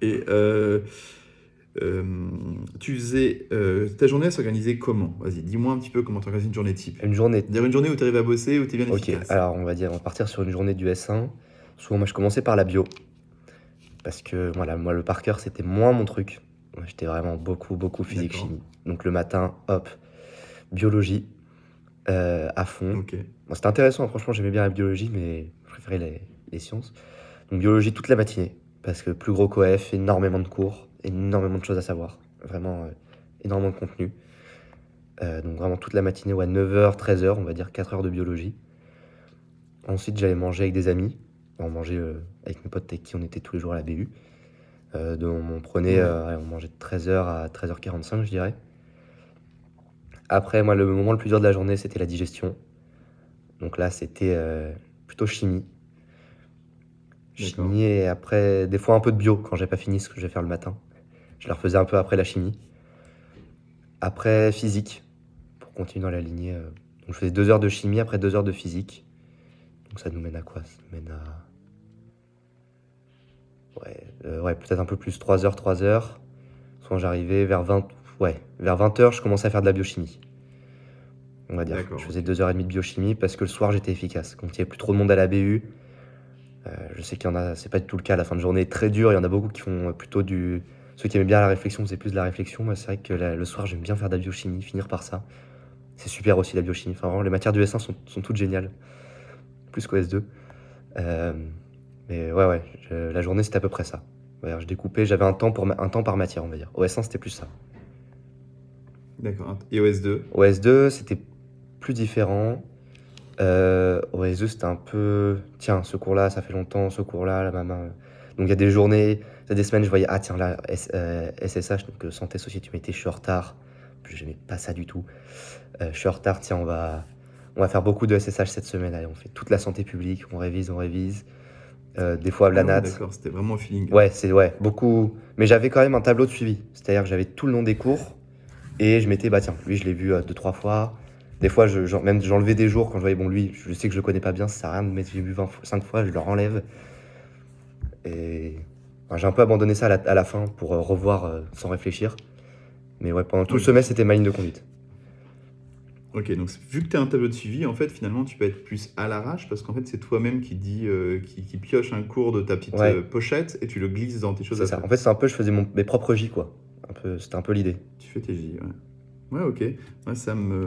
Et euh, tu faisais. Ta journée, elle s'organisait comment? Vas-y, dis-moi un petit peu comment tu organises une journée type. Une journée. Dire une journée où tu arrives à bosser, où tu es bien Ok, efficace. alors on va partir sur une journée du S1. Souvent, moi, je commençais par la bio. Parce que voilà, moi, le par cœur, c'était moins mon truc. Moi, j'étais vraiment beaucoup D'accord. physique-chimie. Donc le matin, hop, biologie à fond. Ok. Bon, c'était intéressant, franchement, j'aimais bien la biologie, mais je préférais les sciences. Donc biologie toute la matinée. Parce que plus gros qu'OF, énormément de cours, énormément de choses à savoir. Vraiment énormément de contenu. Donc vraiment toute la matinée, ouais, 9h, 13h, on va dire 4 heures de biologie. Ensuite, j'allais manger avec des amis. On mangeait avec mes potes avec qui on était tous les jours à la BU. On prenait, Ouais. on mangeait de 13h à 13h45, je dirais. Après, moi, le moment le plus dur de la journée, c'était la digestion. Donc là, c'était plutôt chimie. D'accord. Chimie et après, des fois un peu de bio quand j'ai pas fini ce que je vais faire le matin. Je la refaisais un peu après la chimie. Après, physique, pour continuer dans la lignée. Donc je faisais 2 heures de chimie, après 2 heures de physique. Donc ça nous mène à quoi? Ça nous mène à... Ouais, peut-être un peu plus, 3 heures, 3 heures. Soit j'arrivais vers 20... Ouais, vers 20 heures, je commençais à faire de la biochimie. On va dire. D'accord. Je faisais Ok. 2h30 de biochimie parce que le soir, j'étais efficace. Quand il n'y avait plus trop de monde à la BU, je sais qu'il y en a, c'est pas du tout le cas. La fin de journée est très dure. Il y en a beaucoup qui font plutôt du... Ceux qui aimaient bien la réflexion faisaient plus de la réflexion. Moi, c'est vrai que le soir, j'aime bien faire de la biochimie, finir par ça. C'est super aussi la biochimie. Enfin, vraiment, les matières du S1 sont toutes géniales. Plus qu'au S2. Euh, mais ouais, la journée, c'était à peu près ça. Ouais, je découpais, j'avais un temps par matière, on va dire. Au S1, c'était plus ça. D'accord. Et OS2? Au S2, c'était plus différent. Au S2, c'était un peu... Tiens, ce cours-là, ça fait longtemps, ce cours-là, la maman... Donc il y a des journées, il y a des semaines, je voyais, ah tiens, là, SSH, donc santé, société, humanité, je suis en retard. J'aimais pas ça du tout. Je suis en retard, tiens, on va faire beaucoup de SSH cette semaine. Allez, on fait toute la santé publique, on révise, on révise. Des fois, la Ah ouais, NAT. d'accord. C'était vraiment au feeling. Ouais, ouais, beaucoup. Mais j'avais quand même un tableau de suivi. C'est-à-dire que j'avais tout le long des cours et je m'étais, bah tiens, lui, je l'ai vu 2, 3 fois. Des fois, même j'enlevais des jours quand je voyais, bon, lui, je sais que je le connais pas bien, ça sert à rien de mettre, j'ai vu 5 fois, je le enlève. Et enfin, j'ai un peu abandonné ça à la fin pour revoir sans réfléchir. Mais ouais, pendant tout le Ok. semestre, c'était ma ligne de conduite. Ok, donc vu que tu as un tableau de suivi, en fait, finalement, tu peux être plus à l'arrache parce qu'en fait, c'est toi-même qui dit, qui pioche un cours de ta petite Ouais, pochette et tu le glisses dans tes choses c'est à ça. faire. En fait, c'est un peu, je faisais mes propres J, quoi. C'était un peu l'idée. Tu fais tes J, ouais. Ouais, ok. Ouais,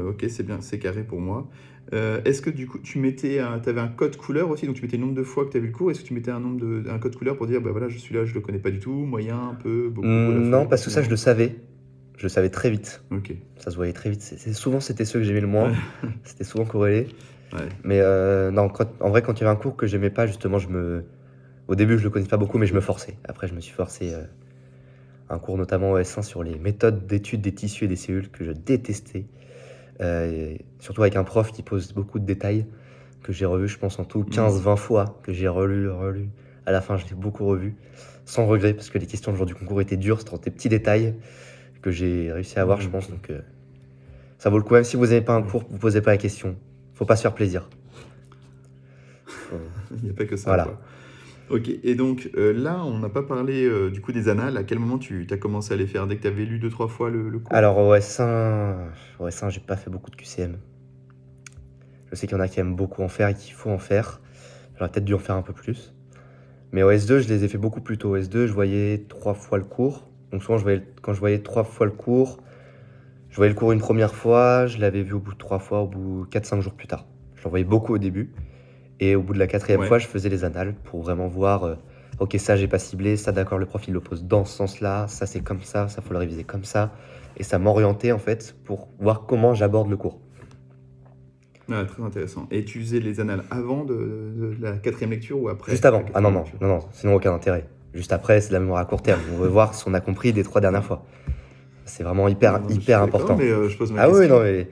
ok, c'est bien, c'est carré pour moi. Est-ce que du coup, t'avais un code couleur aussi, donc tu mettais le nombre de fois que tu as vu le cours, est-ce que tu mettais un code couleur pour dire, bah voilà, je suis là, je le connais pas du tout, moyen, un peu, beaucoup, à la fois, Non, parce que ça, je le absolument. savais. Je le savais très vite. Ok. Ça se voyait très vite. Souvent, c'était ceux que j'aimais le Ouais, moins. C'était souvent corrélé. ouais. Mais non, en vrai, quand il y avait un cours que j'aimais pas, justement, au début, je le connaissais pas beaucoup, mais je me forçais. Après, je me suis forcé un cours notamment au S1 sur les méthodes d'étude des tissus et des cellules que je détestais. Et surtout avec un prof qui pose beaucoup de détails que j'ai revu, je pense, en tout 15-20 fois, que j'ai relu. À la fin, je l'ai beaucoup revu, sans regret, parce que les questions le jour du concours étaient dures, c'était des petits détails que j'ai réussi à avoir, Ouais, je pense. ok. Donc, ça vaut le coup, même si vous n'avez pas un Ouais. cours, vous posez pas la question. Faut pas se faire plaisir. Faut- Il n'y a pas que ça, Voilà. quoi. Ok, et donc là, on n'a pas parlé du coup des annales. À quel moment tu as commencé à les faire? Dès que tu avais lu 2, 3 fois le cours? Alors, au S1, j'ai pas fait beaucoup de QCM. Je sais qu'il y en a qui aiment beaucoup en faire et qu'il faut en faire. J'aurais peut-être dû en faire un peu plus. Mais au S2, je les ai fait beaucoup plus tôt. Au S2, je voyais 3 fois le cours. Donc souvent, quand je voyais 3 fois le cours, je voyais le cours une première fois, je l'avais vu au bout de 3 fois, au bout 4-5 jours plus tard. Je l'en voyais beaucoup au début. Et au bout de la 4e fois, Ouais. je faisais les annales pour vraiment voir, ok, ça, j'ai pas ciblé, ça, d'accord, le prof, il le pose dans ce sens-là, ça, c'est comme ça faut le réviser comme ça. Et ça m'orientait, en fait, pour voir comment j'aborde le cours. Ah, très intéressant. Et tu faisais les annales avant de la quatrième lecture ou Juste après la avant. Ah non, quatrième non, lecture? non, non, sinon aucun intérêt. Juste après, c'est de la mémoire à court terme. On veut voir si on a compris des 3 dernières fois. C'est vraiment Non, hyper, non, je suis hyper d'accord, important. mais je pose ma Ah oui, non, question. mais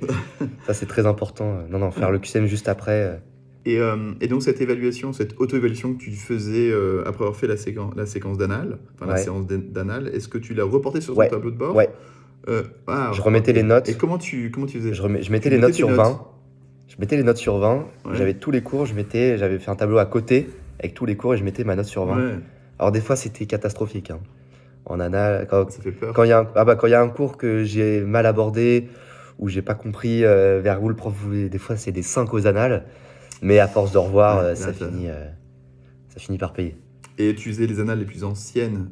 ça, c'est très important. Non, non, faire le QCM juste après. Et donc cette évaluation, cette auto-évaluation que tu faisais après avoir fait la séquence d'annales, enfin la Ouais, séance d'annales, est-ce que tu l'as reportée sur ton ouais, tableau de bord? ouais. Je Ah, remettais ok. les Et notes. comment tu faisais? Je mettais Tu les notais notes tes sur notes? 20. Je mettais les notes sur 20. Ouais, J'avais tous les cours. J'avais fait un tableau à côté avec tous les cours et je mettais ma note sur 20. ouais, Alors des fois, c'était catastrophique, hein. En ana, quand, ça fait quand il peur. y a quand il y a un cours que j'ai mal abordé ou j'ai pas compris vers où le prof voulait, des fois c'est des 5 aux annales, mais à force de revoir, Ouais, ça finit par payer. et tu faisais les annales les plus anciennes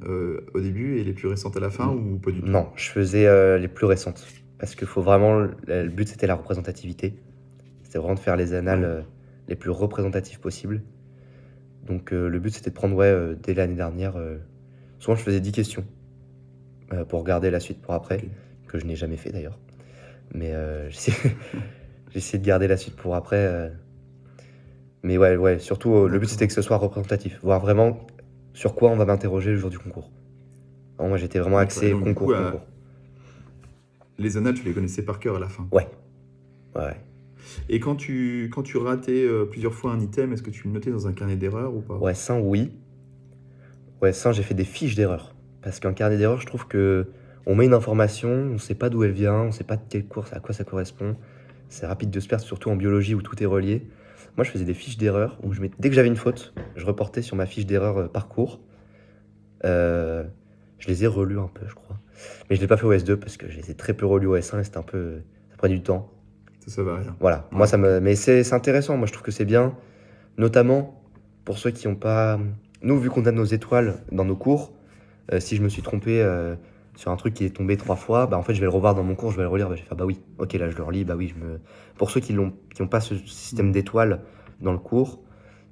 au début et les plus récentes à la fin N- ou pas du tout? Non, je faisais les plus récentes parce qu'il faut vraiment, le but c'était la représentativité, c'était vraiment de faire les annales Ouais, les plus représentatives possibles. Donc le but c'était de prendre, ouais, dès l'année dernière, souvent je faisais 10 questions pour regarder la suite pour ok. après, que je n'ai jamais fait d'ailleurs. Mais j'ai essayé de garder la suite pour après. Mais ouais, ouais, surtout, le but c'était D'accord. que ce soit représentatif. Voir vraiment sur quoi on va m'interroger le jour du concours. Alors, moi j'étais vraiment D'accord. Et axé donc du coup, concours, concours. les annales, tu les connaissais par cœur à la fin. Ouais, ouais, ouais. Et quand tu ratais plusieurs fois un item, est-ce que tu le notais dans un carnet d'erreurs ou pas? Ouais, ça, oui. Ouais, ça, j'ai fait des fiches d'erreurs. Parce qu'un carnet d'erreurs, je trouve que on met une information, on sait pas d'où elle vient, on sait pas de quel cours, à quoi ça correspond. C'est rapide de se perdre, surtout en biologie où tout est relié. Moi, je faisais des fiches d'erreurs où dès que j'avais une faute, je reportais sur ma fiche d'erreur parcours. Euh, je les ai relus un peu, je crois. Mais je l'ai pas fait au S2 parce que je les ai très peu relus au S1 et c'était un peu. Ça prenait du temps. Ça va rien. Voilà. Moi, Ouais, ça ok. me. Mais c'est intéressant. Moi, je trouve que c'est bien. Notamment pour ceux qui n'ont pas. Nous, vu qu'on a nos étoiles dans nos cours, si je me suis trompé sur un truc qui est tombé 3 fois, bah en fait, je vais le revoir dans mon cours, je vais le relire. Bah, je vais faire, bah oui, ok, là, je le relis. Bah oui, Pour ceux qui ont pas ce système Hmm. d'étoiles dans le cours,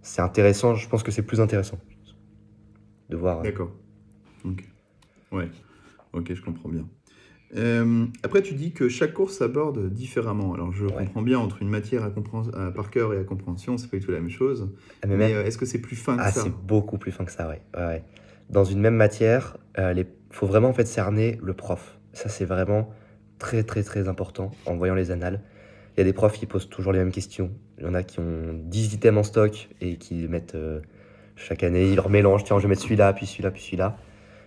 c'est intéressant. Je pense que c'est plus intéressant de voir. D'accord. Ok. Ouais. Ok, je comprends bien. Après, tu dis que chaque cours s'aborde différemment. Alors, je Ouais. comprends bien entre une matière par cœur et à compréhension, c'est pas du tout la même chose. Ah, mais Mais même. est-ce que c'est plus fin que Ah, c'est ça? beaucoup plus fin que ça, ouais. Ouais, ouais. Dans une même matière, faut vraiment en fait cerner le prof. Ça, c'est vraiment très très très important en voyant les annales. Il y a des profs qui posent toujours les mêmes questions. Il y en a qui ont 10 items en stock et qui mettent chaque année, ils remélangent, tiens, je vais mettre celui-là, puis celui-là, puis celui-là.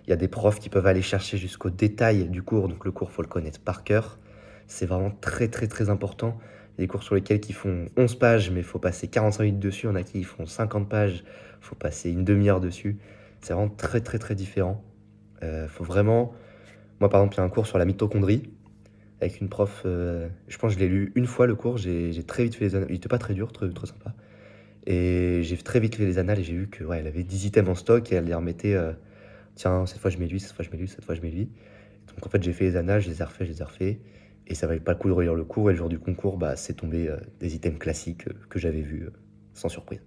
Il y a des profs qui peuvent aller chercher jusqu'au détail du cours, donc le cours, faut le connaître par cœur. C'est vraiment très très très important. Il y a des cours sur lesquels ils font 11 pages, mais il faut passer 45 minutes dessus. Il y en a qui font 50 pages, il faut passer une demi-heure dessus. C'est vraiment très très très différent. Faut vraiment... Moi par exemple, il y a un cours sur la mitochondrie avec une prof, je pense que je l'ai lu une fois le cours, j'ai très vite fait les annales. Il était pas très dur, très, très sympa. Et j'ai très vite fait les annales et j'ai vu que ouais, elle avait 10 items en stock et elle les remettait, tiens, cette fois je mets lui, cette fois je mets lui, cette fois je mets lui. Donc en fait, j'ai fait les annales, je les ai refait, je les ai refait. Et ça valait pas le coup de relire le cours. Et le jour du concours, bah, c'est tombé des items classiques que j'avais vus sans surprise.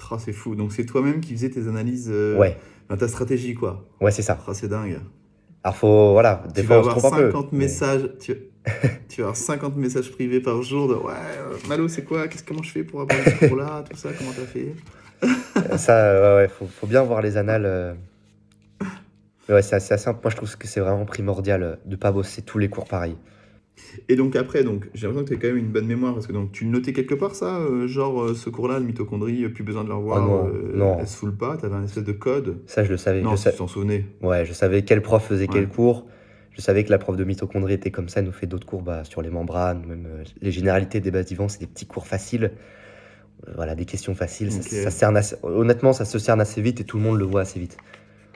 Ah, c'est fou. Donc, c'est toi-même qui faisais tes analyses, Ouais, enfin, ta stratégie, quoi. ouais, c'est ça. Ah, c'est dingue. Alors faut, voilà, des Tu vas fois on se avoir trompe un peu. 50 Mais messages, tu vas avoir 50 messages privés par jour de ouais, Malo, c'est quoi? Comment je fais pour aborder ce cours-là? Tout ça, comment t'as fait? ça, ouais, ouais, faut bien voir les annales. Mais ouais, c'est assez simple. Moi, je trouve que c'est vraiment primordial de pas bosser tous les cours pareil. Et donc après, donc, j'ai l'impression que tu as quand même une bonne mémoire, parce que donc, tu le notais quelque part ça, genre ce cours-là, le mitochondrie, plus besoin de le Oh revoir, non, elle non, se foule pas, tu avais un espèce de code. ça je le savais. Non, si tu t'en souvenais. Ouais, je savais quel prof faisait Ouais, quel cours. Je savais que la prof de mitochondrie était comme ça. Elle nous fait d'autres cours bah, sur les membranes, même les généralités des bases vivants. C'est des petits cours faciles. Voilà, des questions faciles. ok. Ça cerne honnêtement, ça se cerne assez vite et tout le monde le voit assez vite.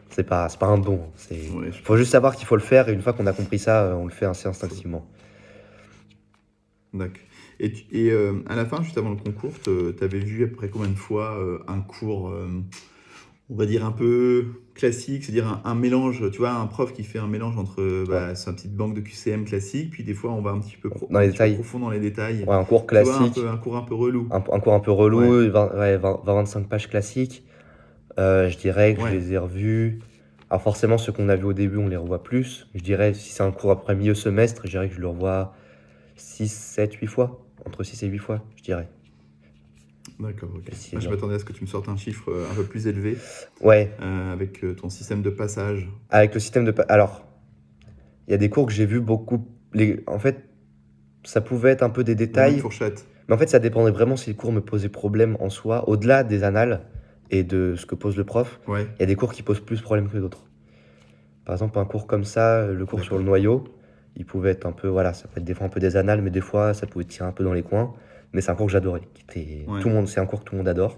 C'est pas un don. Ouais, je Faut pense. juste savoir qu'il faut le faire et une fois qu'on a compris ça, on le fait assez Faut- instinctivement. D'accord. À la fin, juste avant le concours, t'avais vu après combien de fois un cours, on va dire, un peu classique, c'est-à-dire un mélange, tu vois, un prof qui fait un mélange entre Ouais. sa petite banque de QCM classique, puis des fois on va Dans un les petit peu détails. profond dans les détails. Ouais, un cours Tu vois, classique, un cours un peu relou. un cours un peu Ouais, relou, 20-25 pages classiques. Je dirais que je ouais, les ai revus. Alors forcément, ceux qu'on a vus au début, on les revoit plus. Je dirais, si c'est un cours après milieu semestre, je dirais que je le revois 6, 7, 8 fois. Entre 6 et 8 fois, je dirais. d'accord, ok. Essayer Moi, de je le- m'attendais à ce que tu me sortes un chiffre un peu plus élevé Ouais, avec ton système de passage. avec le système de... Alors, il y a des cours que j'ai vus beaucoup... En fait, ça pouvait être un peu des La même détails, fourchette. mais en fait, ça dépendait vraiment si le cours me posait problème en soi. Au-delà des annales et de ce que pose le prof, Ouais, il y a des cours qui posent plus problème que d'autres. Par exemple, un cours comme ça, le cours sur le d'accord. noyau, il pouvait être un peu, voilà, ça peut être des fois un peu des annales, mais des fois ça pouvait tirer un peu dans les coins. Mais c'est un cours que j'adorais. Ouais, Tout le monde, c'est un cours que tout le monde adore.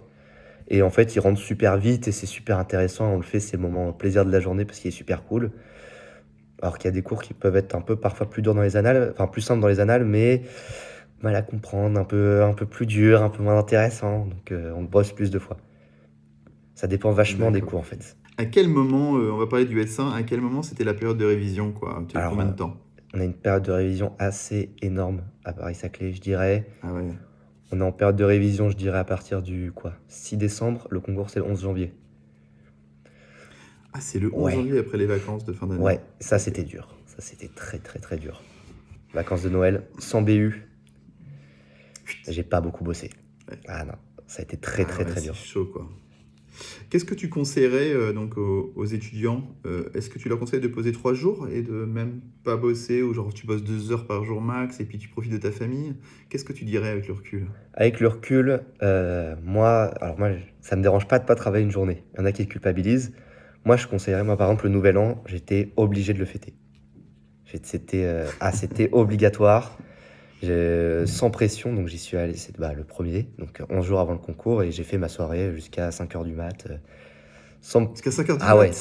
Et en fait, il rentre super vite et c'est super intéressant. On le fait, c'est le moment plaisir de la journée parce qu'il est super cool. Alors qu'il y a des cours qui peuvent être un peu parfois plus durs dans les annales, enfin plus simples dans les annales, mais mal à comprendre, un peu plus dur, un peu moins intéressant. Donc on le bosse plus de fois. Ça dépend vachement des d'accord. cours en fait. À quel moment, on va parler du S1, à quel moment c'était la période de révision, quoi? Tu as eu Alors, combien de temps? on a une période de révision assez énorme à Paris-Saclay, je dirais. Ah ouais. On est en période de révision, je dirais, à partir du quoi, 6 décembre. Le concours, c'est le 11 janvier. Ah, c'est le 11 Ouais, janvier après les vacances de fin d'année. ouais, ça Ok. c'était dur. Ça c'était très très très dur. Vacances de Noël, sans BU, Chut. j'ai pas beaucoup bossé. Ouais. Ah non, ça a été très Ah très ouais, très c'est dur. chaud, quoi. Qu'est-ce que tu conseillerais donc aux étudiants? Est-ce que tu leur conseilles de poser 3 jours et de même pas bosser, ou genre tu bosses 2 heures par jour max et puis tu profites de ta famille? Qu'est-ce que tu dirais avec le recul? Avec le recul, moi, ça me dérange pas de pas travailler une journée. Il y en a qui le culpabilisent. Moi, je conseillerais, moi par exemple, le nouvel an, j'étais obligé de le fêter. C'était obligatoire. Sans pression, donc j'y suis allé, c'est le premier, donc 11 jours avant le concours, et j'ai fait ma soirée jusqu'à 5 heures du mat. Sans... Jusqu'à 5 heures du Ah ouais, mat?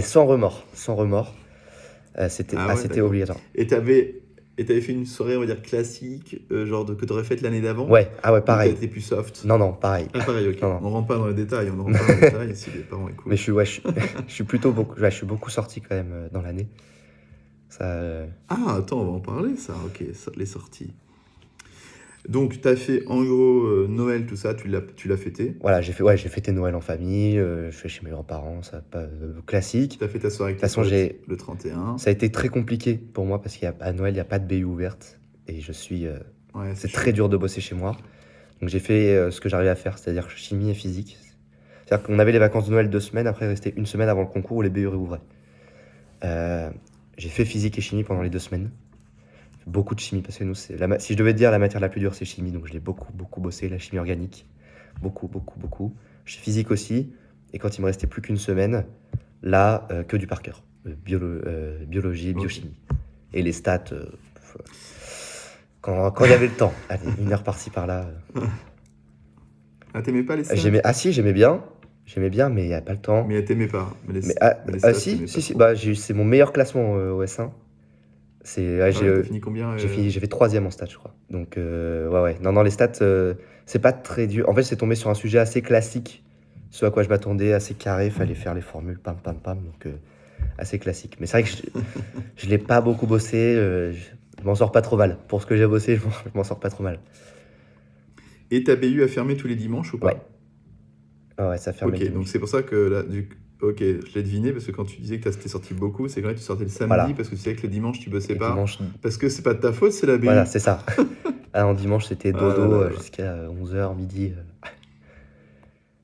sans remords, sans remords. Ah ouais, C'était d'accord. obligatoire. Et t'avais fait une soirée, on va dire, classique, genre que t'aurais faite l'année d'avant? Ouais, ah ouais, Ou t'as pareil. été plus soft? Non, non, pareil. Ah, pareil, ok. Non, non. On rentre pas dans les détails, on ne rentre pas dans les détails si les parents Mais écoutent. je suis plutôt beaucoup, ouais, je suis beaucoup sorti quand même dans l'année. Ça, Ah, attends, on va en parler, ça. Ok, ça, les sorties. Donc, tu as fait en gros Noël, tout ça, tu l'as fêté. voilà, j'ai fêté Noël en famille, je suis chez mes grands-parents, ça, pas classique. Tu as fait ta soirée De avec toute tes façon, potes le 31. ça a été très compliqué pour moi parce qu'à Noël, il n'y a pas de BU ouverte et Ouais, c'est c'est très chaud. dur de bosser chez moi. Donc j'ai fait ce que j'arrivais à faire, c'est-à-dire chimie et physique. C'est-à-dire qu'on avait les vacances de Noël 2 semaines, après il restait une semaine avant le concours où les BU réouvraient. Euh, j'ai fait physique et chimie pendant les 2 semaines. Beaucoup de chimie parce que nous, si je devais te dire la matière la plus dure, c'est chimie, donc je l'ai beaucoup, beaucoup bossé, la chimie organique. Beaucoup, beaucoup, beaucoup. J'ai fait physique aussi, et quand il me restait plus qu'une semaine, là, que du par cœur. Biologie, Ok. biochimie. Et les stats, quand il y avait le temps. Allez, 1 heure par-ci par-là. Ah, t'aimais pas les stats? Ah si, j'aimais bien. J'aimais bien, mais il n'y a pas le temps. Mais t'aimais pas. Mais les stats, Si, t'aimais pas si, si, trop. c'est mon meilleur classement au S1. Ouais, Ah ouais, t'as fini combien j'ai fait troisième en stats, je crois. Donc, ouais, ouais. Non, non, les stats, c'est pas très dur. En fait, c'est tombé sur un sujet assez classique, ce à quoi je m'attendais, assez carré. Fallait faire les formules, pam, pam, pam. Donc, assez classique. Mais c'est vrai que je l'ai pas beaucoup bossé. Je m'en sors pas trop mal. Pour ce que j'ai bossé, je m'en sors pas trop mal. Et ta BU a fermé tous les dimanches ou Ouais. pas? Ah ouais, ça ferme le Ok, donc dimanche. c'est pour ça que là, ok, je l'ai deviné, parce que quand tu disais que t'étais sorti beaucoup, c'est vrai que tu sortais le samedi, Voilà. parce que tu savais que le dimanche tu bossais Et pas. dimanche, Parce que c'est pas de ta faute, c'est la voilà, BU. c'est ça. Ah, en dimanche, c'était Ah là dodo là là. jusqu'à 11 h, midi.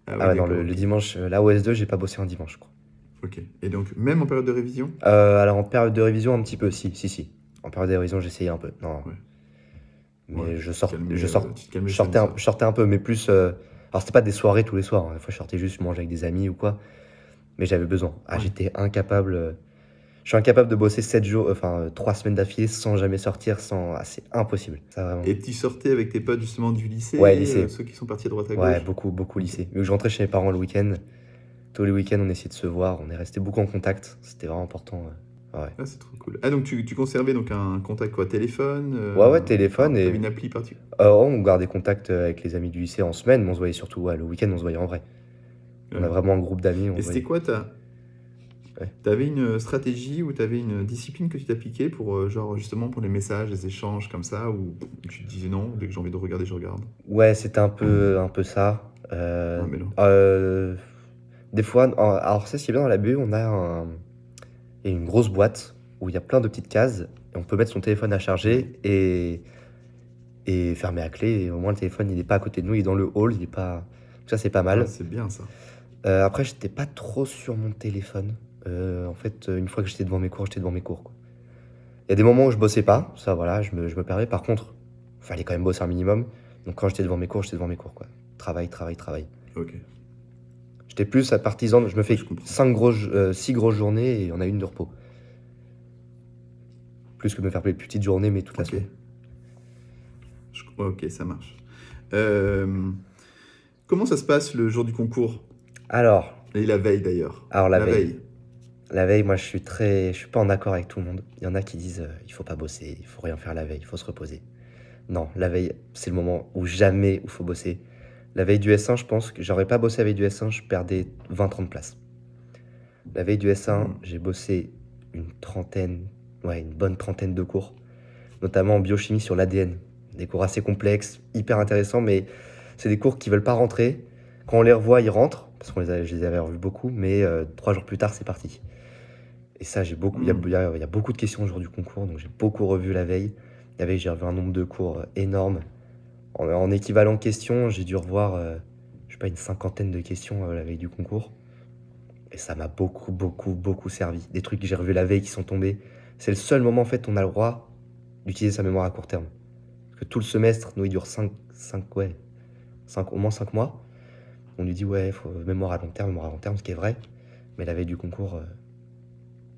Ah Ah oui, ouais, non, d'accord, le ok. dimanche, là, au S2, j'ai pas bossé un dimanche, je crois. Ok. Et donc, même en période de révision? Alors, en période de révision, un petit peu, si, si, si. En période de révision, j'essayais un peu. Non, Ouais. Ouais, mais tu te calmais le samedi soir. je sortais un peu, mais plus. Alors, c'était pas des soirées tous les soirs, hein. Des fois, je sortais juste manger avec des amis ou quoi. Mais j'avais besoin. Ah, Ouais. j'étais incapable. Je suis incapable de bosser 7 jours, enfin 3 semaines d'affilée sans jamais sortir, sans. Ah, c'est impossible. Ça, vraiment. Et tu sortais avec tes potes justement du Ouais, lycée, lycée. ceux qui sont partis à droite à Ouais, gauche? beaucoup, beaucoup Ok. lycée. Vu que je rentrais chez mes parents le week-end, tous les week-ends, on essayait de se voir. On est resté beaucoup en contact. C'était vraiment important. Ouais. Ah, c'est trop cool. Ah, donc tu conservais donc un contact quoi, téléphone? Ouais, ouais, Enfin, téléphone et. t'avais une appli particulière? On gardait contact avec les amis du lycée en semaine, mais on se voyait surtout, ouais, le week-end, on se voyait en vrai. On a Ouais. vraiment un groupe d'amis. Et c'était quoi Ouais. T'avais une stratégie ou t'avais une discipline que tu t'appliquais pour, genre, justement, pour les messages, les échanges comme ça, ou tu te disais non, dès que j'ai envie de regarder, je regarde? Ouais, c'était un peu ça. Ah, mais non. Des fois, alors ça, ce qui est bien dans la BU, il y a une grosse boîte où il y a plein de petites cases et on peut mettre son téléphone à charger et fermer à clé. Et au moins, le téléphone, il n'est pas à côté de nous, il est dans le hall, il est pas. Donc ça, c'est pas Ah, mal. c'est bien ça. Après, j'étais pas trop sur mon téléphone. En fait, une fois que j'étais devant mes cours, j'étais devant mes cours, quoi. Il y a des moments où je bossais pas, ça, voilà, je me permets. Par contre, il fallait quand même bosser un minimum. Donc quand j'étais devant mes cours, j'étais devant mes cours, quoi. Travail, travail, travail. Ok. J'étais plus à partisan, je me fais Je comprends. 6 grosses journées et il y en a une de repos. Plus que me faire des petites journées, mais toute la Ok. semaine. Ok, ça marche. Comment ça se passe le jour du concours? Alors, Et la veille d'ailleurs. la veille. La veille, moi, je suis pas en accord avec tout le monde. Il y en a qui disent, il faut pas bosser, il faut rien faire la veille, il faut se reposer. Non, la veille, c'est le moment où jamais il faut bosser. La veille du S1, je pense que j'aurais pas bossé la veille du S1, je perdais 20-30 places. La veille du S1, j'ai bossé une bonne trentaine de cours, notamment en biochimie sur l'ADN. Des cours assez complexes, hyper intéressants, mais c'est des cours qui veulent pas rentrer. Quand on les revoit, ils rentrent, parce je les avais revus beaucoup, mais 3 jours plus tard, c'est parti. Et ça, il y a beaucoup de questions au jour du concours, donc j'ai beaucoup revu la veille. La veille, j'ai revu un nombre de cours énorme. En équivalent questions, j'ai dû revoir, je sais pas, une cinquantaine de questions la veille du concours. Et ça m'a beaucoup, beaucoup, beaucoup servi. Des trucs que j'ai revus la veille qui sont tombés. C'est le seul moment, en fait, où on a le droit d'utiliser sa mémoire à court terme. Parce que tout le semestre, nous, il dure au moins 5 mois. On lui dit, ouais, il faut mémoire à long terme, ce qui est vrai. Mais la veille du concours,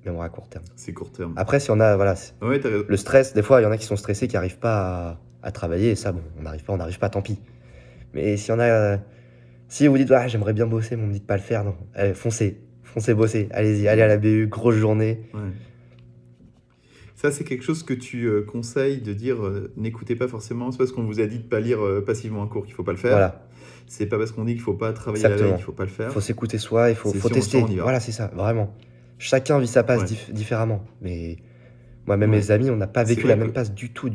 mémoire à court terme. C'est court terme. Après, si on a, voilà, Ouais, t'as raison. le stress, des fois, il y en a qui sont stressés, qui n'arrivent pas à travailler. Et ça, bon, on n'arrive pas, tant pis. Mais si on a, si vous dites, ah, j'aimerais bien bosser, mais on me dit de pas le faire, non. Allez, foncez bosser. Allez-y, allez à la BU, grosse journée. Ouais. Ça, c'est quelque chose que tu conseilles de dire, n'écoutez pas forcément. C'est parce qu'on vous a dit de pas lire passivement un cours qu'il faut pas le faire. Voilà, C'est pas parce qu'on dit qu'il faut pas travailler la veille exactement. qu'il faut pas le Il faire. faut s'écouter soi, il faut C'est si on le tester. sent, on y va. Voilà, c'est ça, vraiment. Chacun vit sa passe Ouais. différemment. Mais moi, même Ouais. mes amis, on n'a pas C'est vécu vrai la même que- passe du tout.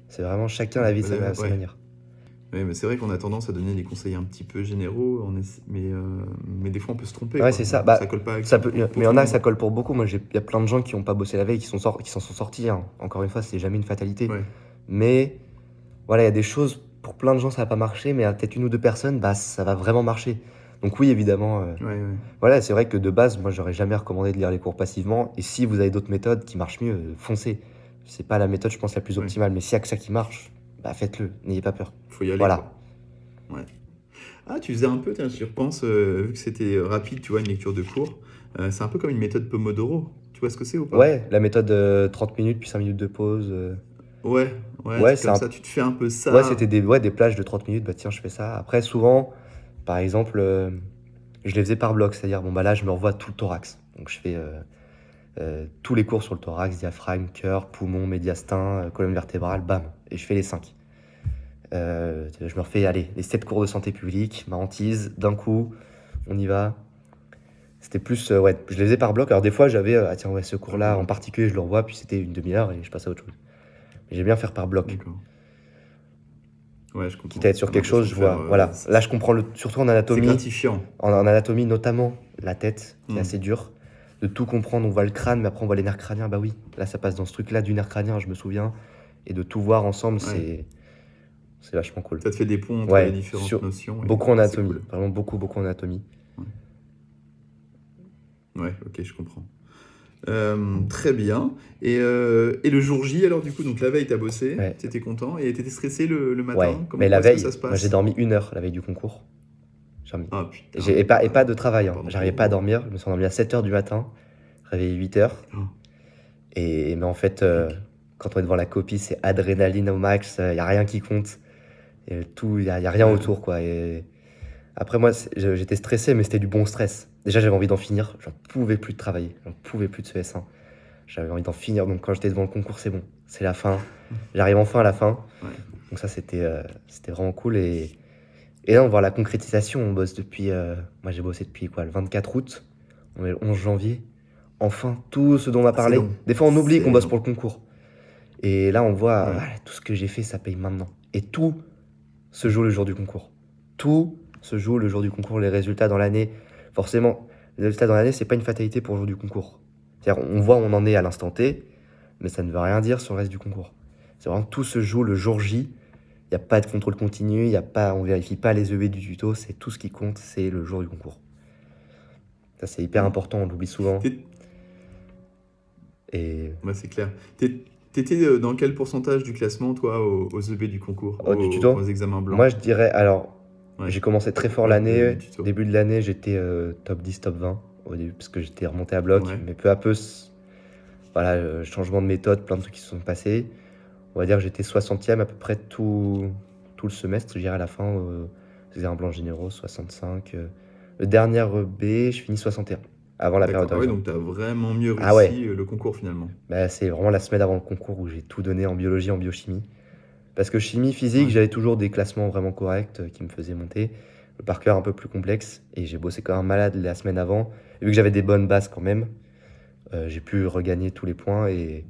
C'est vraiment chacun la vit de Ouais, sa ouais. manière. Ouais, mais c'est vrai qu'on a tendance à donner des conseils un petit peu généraux, mais des fois on peut se tromper, Ouais, quoi. c'est ça. Bah, Ça colle pas avec ça peut, pour mais il y tout en le a, monde. ça colle pour beaucoup. Moi, il y a plein de gens qui n'ont pas bossé la veille, qui s'en sont sortis, hein. Encore une fois, c'est jamais une fatalité. Ouais. Mais voilà, il y a des choses, pour plein de gens, ça va pas marcher, mais à peut-être une ou deux personnes, bah, ça va vraiment marcher. Donc oui, évidemment, Ouais. voilà, c'est vrai que de base, moi, j'aurais jamais recommandé de lire les cours passivement. Et si vous avez d'autres méthodes qui marchent mieux, foncez. C'est pas la méthode, je pense, la plus Ouais. optimale. Mais s'il y a que ça qui marche, bah, faites-le. N'ayez pas peur. Faut y aller, Voilà. quoi. Ouais. Ah, tu faisais un peu, tiens, j'y repense, vu que c'était rapide, tu vois, une lecture de cours. C'est un peu comme une méthode Pomodoro. Tu vois ce que c'est ou pas? Ouais, la méthode 30 minutes, puis 5 minutes de pause. Ouais, un Ouais, truc comme ça. Tu te fais un peu ça. Ouais, c'était des plages de 30 minutes. Bah tiens, je fais ça. Après, souvent, par exemple, je les faisais par bloc. C'est-à-dire, bon, bah là, je me revois tout le thorax. Donc, je fais tous les cours sur le thorax, diaphragme, cœur, poumon, médiastin, colonne vertébrale, bam. Et je fais les 5. Je me refais, allez, les 7 cours de santé publique, ma hantise, d'un coup, on y va. C'était plus, ouais, je les faisais par bloc. Alors des fois, j'avais, ah tiens, ouais, ce cours-là en particulier, je le revois, puis c'était une demi-heure et je passe à autre chose. Mais j'aime bien faire par bloc. D'accord. Ouais, je comprends. Quitte à être sur T'as quelque chose, je l'impression de vois, faire, voilà. Là, je comprends surtout en c'est anatomie, gratifiant. en anatomie notamment la tête, qui est Mm. assez dure. De tout comprendre, on voit le crâne, mais après on voit les nerfs crâniens. Bah oui, là ça passe dans ce truc-là du nerf crânien, je me souviens. Et de tout voir ensemble, Ouais. c'est vachement cool. Ça te fait des ponts entre Ouais, les différentes notions. beaucoup en c'est anatomie, cool. vraiment beaucoup en anatomie. Ouais, ok, je comprends. Très bien. Et le jour J, alors du coup, donc la veille, t'as bossé, Ouais. t'étais content, et t'étais stressé le matin? Ouais, Comment mais la est-ce que veille, ça se passe? moi j'ai dormi 1 heure la veille du concours. J'ai dormi. Ah putain. Et pas de travail, hein. Pardon. J'arrivais pas à dormir, je me suis endormi à 7h du matin, réveillé 8h. Oh. Mais en fait, quand on est devant la copie, c'est adrénaline au max, il n'y a rien qui compte. Et tout, y a rien Ouais. autour, quoi. Et après, moi, j'étais stressé, mais c'était du bon stress. Déjà, j'avais envie d'en finir, j'en pouvais plus de travailler, j'en pouvais plus de ce S1. J'avais envie d'en finir, donc quand j'étais devant le concours, c'est bon, c'est la fin. J'arrive enfin à la fin. Ouais. Donc ça, c'était vraiment cool. Et Et là, on voit la concrétisation. On bosse depuis. Moi, j'ai bossé depuis quoi, le 24 août. On est le 11 janvier. Enfin, tout ce dont on m'a Ah, c'est parlé. long. Des fois, on oublie qu'on C'est bosse long. pour le concours. Et là, on voit Ouais. voilà, tout ce que j'ai fait, ça paye maintenant. Et tout se joue le jour du concours. Tout se joue le jour du concours. Les résultats dans l'année, forcément, les résultats dans l'année, c'est pas une fatalité pour le jour du concours. C'est-à-dire, on voit où on en est à l'instant T, mais ça ne veut rien dire sur le reste du concours. C'est vraiment tout se joue le jour J. Il n'y a pas de contrôle continu, y a pas, on vérifie pas les EV du tuto, c'est tout ce qui compte, c'est le jour du concours. Ça, c'est hyper Mm. important, on l'oublie souvent. T'es- Et Ouais, c'est clair. T'étais dans quel pourcentage du classement, toi, aux EB du concours, du aux tuto, examens blancs? moi je dirais, alors, Ouais, j'ai commencé très fort ouais, l'année. du tuto. Début de l'année, j'étais top 10, top 20 au début, parce que j'étais remonté à bloc. Ouais. Mais peu à peu, voilà, changement de méthode, plein de trucs qui se sont passés. On va dire que j'étais 60e à peu près tout le semestre, je dirais à la fin, des examens blancs généraux, 65. Le dernier B, je finis 61, avant la période D'accord. de Ah ouais, révision. donc t'as vraiment mieux Ah ouais, réussi le concours finalement. bah, c'est vraiment la semaine avant le concours où j'ai tout donné en biologie, en biochimie. Parce que chimie, physique, Ouais. j'avais toujours des classements vraiment corrects qui me faisaient monter. Le par cœur un peu plus complexe. Et j'ai bossé comme un malade la semaine avant. Et vu que j'avais des bonnes bases quand même, j'ai pu regagner tous les points. Et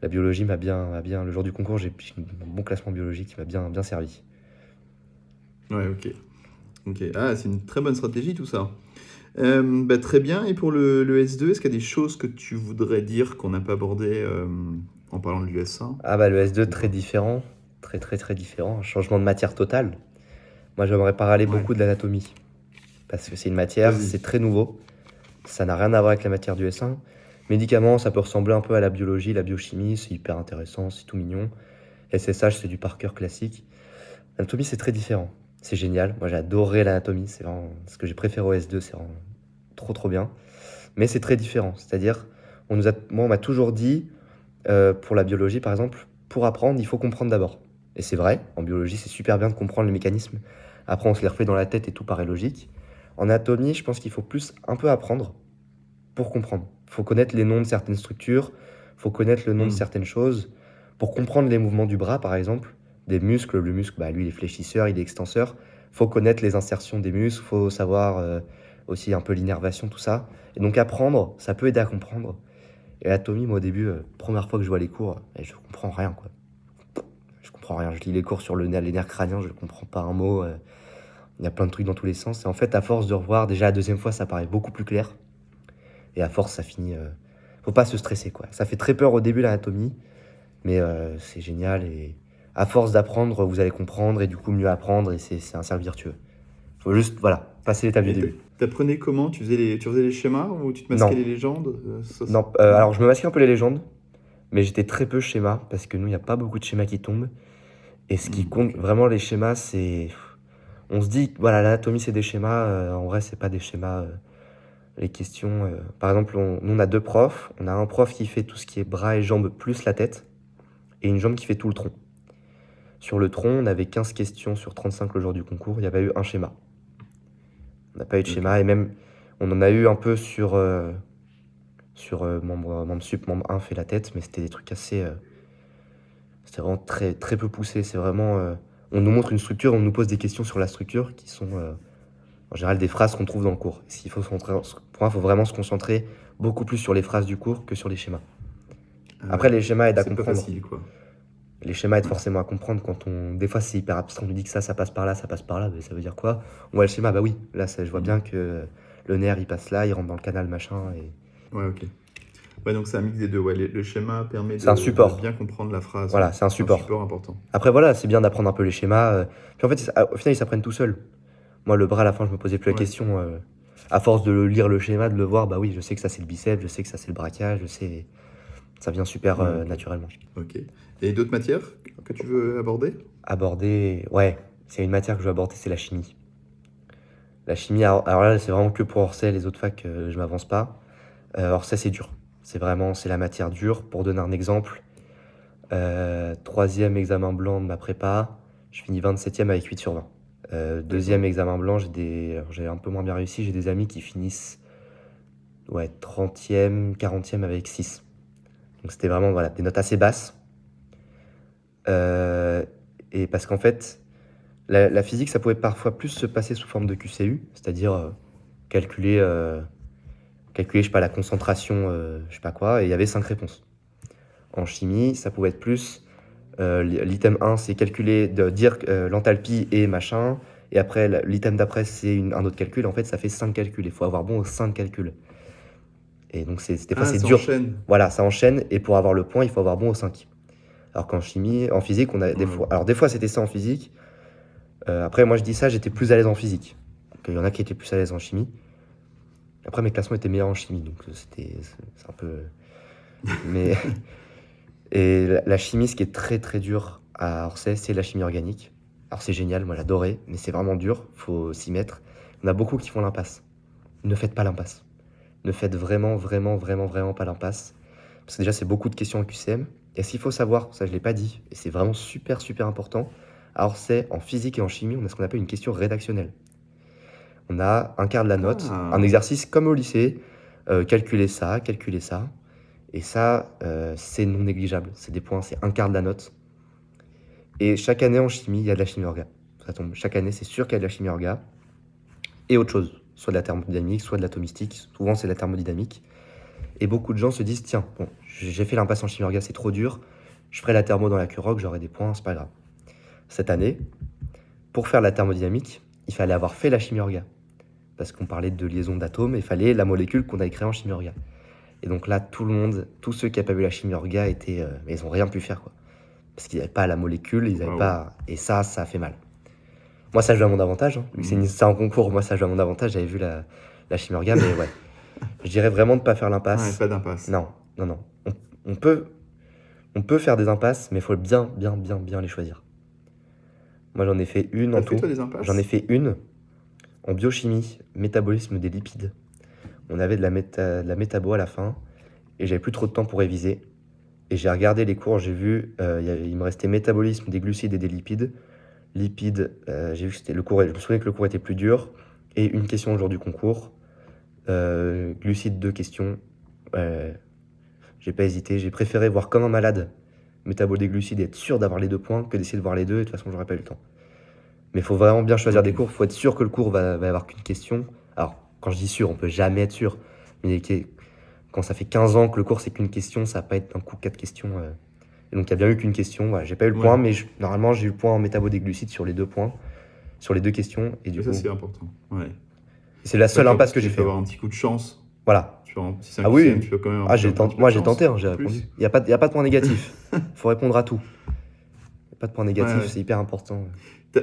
la biologie le jour du concours, j'ai un bon classement biologique qui m'a bien servi. Ouais, ok. Ok. Ah, c'est une très bonne stratégie tout ça. Bah, très bien. Et pour le S2, est-ce qu'il y a des choses que tu voudrais dire qu'on n'a pas abordées en parlant de l'US1 Ah bah le S2, ou très pas? différent. Très très très différent. Un changement de matière totale. Moi, j'aimerais parler Ouais. beaucoup de l'anatomie. Parce que c'est une matière, Vas-y. c'est très nouveau. Ça n'a rien à voir avec la matière du S1. Médicaments, ça peut ressembler un peu à la biologie, la biochimie, c'est hyper intéressant, c'est tout mignon. SSH, c'est du par cœur classique. L'anatomie, c'est très différent. C'est génial. Moi, j'ai adoré l'anatomie. C'est vraiment ce que j'ai préféré au S2. C'est vraiment trop, trop bien. Mais c'est très différent. C'est-à-dire, moi, on m'a toujours dit, pour la biologie, par exemple, pour apprendre, il faut comprendre d'abord. Et c'est vrai. En biologie, c'est super bien de comprendre les mécanismes. Après, on se les refait dans la tête et tout paraît logique. En anatomie, je pense qu'il faut plus un peu apprendre pour comprendre. Il faut connaître les noms de certaines structures, il faut connaître le nom de Hmm. certaines choses. Pour comprendre les mouvements du bras, par exemple, des muscles, le muscle, bah, lui, il est fléchisseur, il est extenseur. Il faut connaître les insertions des muscles, il faut savoir aussi un peu l'innervation, tout ça. Et donc apprendre, ça peut aider à comprendre. Et l'anatomie, moi au début, première fois que je vois les cours, je comprends rien, quoi. Je comprends rien. Je lis les cours sur les nerfs crâniens, je comprends pas un mot. Il y a plein de trucs dans tous les sens. Et en fait, à force de revoir, déjà la deuxième fois, ça paraît beaucoup plus clair. Et à force, ça finit. Faut pas se stresser, quoi. Ça fait très peur au début, l'anatomie, mais c'est génial. Et à force d'apprendre, vous allez comprendre et du coup mieux apprendre. Et c'est un cercle virtueux. Faut juste, voilà, passer l'étape du Et début. t'apprenais comment? Tu faisais les schémas ou tu te masquais Non, les légendes? non. Non? Alors, je me masquais un peu les légendes, mais j'étais très peu schéma parce que nous, il n'y a pas beaucoup de schémas qui tombent. Et ce qui Hmm, compte ok. vraiment, les schémas, c'est. On se dit, voilà, l'anatomie, c'est des schémas. En vrai, c'est pas des schémas. Les questions. Par exemple, nous, on a deux profs. On a un prof qui fait tout ce qui est bras et jambes plus la tête, et une jambe qui fait tout le tronc. Sur le tronc, on avait 15 questions sur 35 le jour du concours. Il y avait eu un schéma. On n'a pas eu de Ok. schéma, et même, on en a eu un peu sur membre sup, membre 1 fait la tête, mais c'était des trucs assez. C'était vraiment très, très peu poussé. C'est vraiment. On nous montre une structure, on nous pose des questions sur la structure qui sont en général des phrases qu'on trouve dans le cours. Ce qu'il faut pour moi, il faut vraiment se concentrer beaucoup plus sur les phrases du cours que sur les schémas. Ah Après, ouais. les schémas aident à C'est pas comprendre. facile, quoi. Les schémas aident Ouais. forcément à comprendre quand on. Des fois, c'est hyper abstrait. On nous dit que ça passe par là, ça passe par là. Mais ça veut dire quoi? On voit le schéma, bah oui. Là, je vois Hmm. bien que le nerf, il passe là, il rentre dans le canal, machin. Et... Ouais, ok. Ouais, donc c'est un mix des deux. Ouais, le schéma permet C'est un de support. bien comprendre la phrase. Ouais. Voilà, c'est un C'est un support. support important. Après, voilà, c'est bien d'apprendre un peu les schémas. Puis en fait, au final, ils s'apprennent tout seuls. Moi, le bras, à la fin, je me posais plus la Ouais. question. À force de lire le schéma, de le voir, bah oui, je sais que ça, c'est le biceps, je sais que ça, c'est le braquage, je sais. Ça vient super Ouais, ok. naturellement. Ok. Et d'autres matières que tu veux aborder? Aborder, ouais, c'est une matière que je veux aborder, c'est la chimie. La chimie, alors là, c'est vraiment que pour Orsay, les autres facs, je m'avance pas. Orsay, c'est dur. C'est la matière dure. Pour donner un exemple, troisième examen blanc de ma prépa, je finis 27e avec 8 sur 20. Deuxième D'accord. examen blanc, alors, j'ai un peu moins bien réussi. J'ai des amis qui finissent ouais, 30e, 40e avec 6. Donc c'était vraiment voilà, des notes assez basses. Euh, et parce qu'en fait, La physique, ça pouvait parfois plus se passer sous forme de QCU, c'est-à-dire calculer, calculer, je sais pas, la concentration, je sais pas quoi, et il y avait 5 réponses. En chimie, ça pouvait être plus, l'item 1, c'est calculer, dire l'enthalpie et machin, et après, l'item d'après, c'est un autre calcul. En fait, ça fait 5 calculs, il faut avoir bon aux 5 calculs. Et donc, des fois, Ah, c'est ça dur. enchaîne. Voilà, ça enchaîne, et pour avoir le point, il faut avoir bon aux 5. Alors qu'en chimie, en physique, on a des fois... Ouais. Alors, des fois, c'était ça en physique. Après, moi, je dis ça, j'étais plus à l'aise en physique. Donc, il y en a qui étaient plus à l'aise en chimie. Après, mes classements étaient meilleurs en chimie, donc c'est un peu... Mais... Et la chimie, ce qui est très très dur à Orsay, c'est la chimie organique. Alors c'est génial, moi j'adorais, mais c'est vraiment dur, faut s'y mettre. On a beaucoup qui font l'impasse. Ne faites pas l'impasse. Ne faites vraiment, vraiment, vraiment, vraiment pas l'impasse. Parce que déjà, c'est beaucoup de questions en QCM. Et s'il faut savoir, ça je l'ai pas dit, et c'est vraiment super, super important, à Orsay, en physique et en chimie, on a ce qu'on appelle une question rédactionnelle. On a un quart de la note, un Ah, exercice comme au lycée, calculer ça, calculer ça. Et ça, c'est non négligeable. C'est des points, c'est un quart de la note. Et chaque année en chimie, il y a de la chimie orga. Ça tombe. Chaque année, c'est sûr qu'il y a de la chimie orga. Et autre chose. Soit de la thermodynamique, soit de l'atomistique. Souvent, c'est de la thermodynamique. Et beaucoup de gens se disent, tiens, bon, j'ai fait l'impasse en chimie orga, c'est trop dur. Je ferai la thermo dans la Curoc, j'aurai des points, c'est pas grave. Cette année, pour faire la thermodynamique, il fallait avoir fait la chimie orga. Parce qu'on parlait de liaison d'atomes, il fallait la molécule qu'on avait créée en chimie orga. Et donc là, tout le monde, tous ceux qui n'avaient pas vu la chimie orga étaient... mais ils n'ont rien pu faire, quoi. Parce qu'ils n'avaient pas la molécule, ils n'avaient waouh. pas... Et ça a fait mal. Moi, ça joue à mon avantage. Hein. Vu que c'est un concours, moi, ça joue à mon avantage. J'avais vu la chimie orga, mais ouais. Je dirais vraiment de ne pas faire Ouais, l'impasse. pas d'impasse. Non, non, non. On peut faire des impasses, mais il faut bien, bien, bien, bien les choisir. Moi, j'en ai fait une en T'as fait tout. toi des J'en ai impasses? fait une en biochimie, métabolisme des lipides. On avait de la métabo à la fin, et j'avais plus trop de temps pour réviser. Et j'ai regardé les cours, j'ai vu, il me restait métabolisme des glucides et des lipides. Lipides, j'ai vu que c'était le cours, je me souviens que le cours était plus dur. Et une question le jour du concours. Glucides, 2 questions. J'ai pas hésité, j'ai préféré voir comme un malade métabo des glucides et être sûr d'avoir les 2 points que d'essayer de voir les deux. Et de toute façon, j'aurais pas eu le temps. Mais il faut vraiment bien choisir des Ok. cours, il faut être sûr que le cours va y avoir qu'une question. Alors, quand je dis sûr, on peut jamais être sûr. Mais quand ça fait 15 ans que le cours c'est qu'une question, ça va pas être d'un coup 4 questions. Et donc il y a bien eu qu'une question. Voilà, j'ai pas eu le point, Ouais, mais normalement j'ai eu le point en métabo des glucides sur les 2 points, sur les 2 questions. Et du et ça coup, c'est important. Ouais. c'est la C'est vrai seule qu'en impasse plus, que j'ai tu peux fait. Hein. avoir un petit coup de chance. Voilà. Si c'est un Ah QCM, oui, tu peux quand même ah, faire un petit peu moi de j'ai tenté, chance hein, j'ai en répondu. plus. Y a pas de point négatif. Faut répondre à tout. Y a pas de point Ouais, négatif, ouais. c'est hyper important. T'as,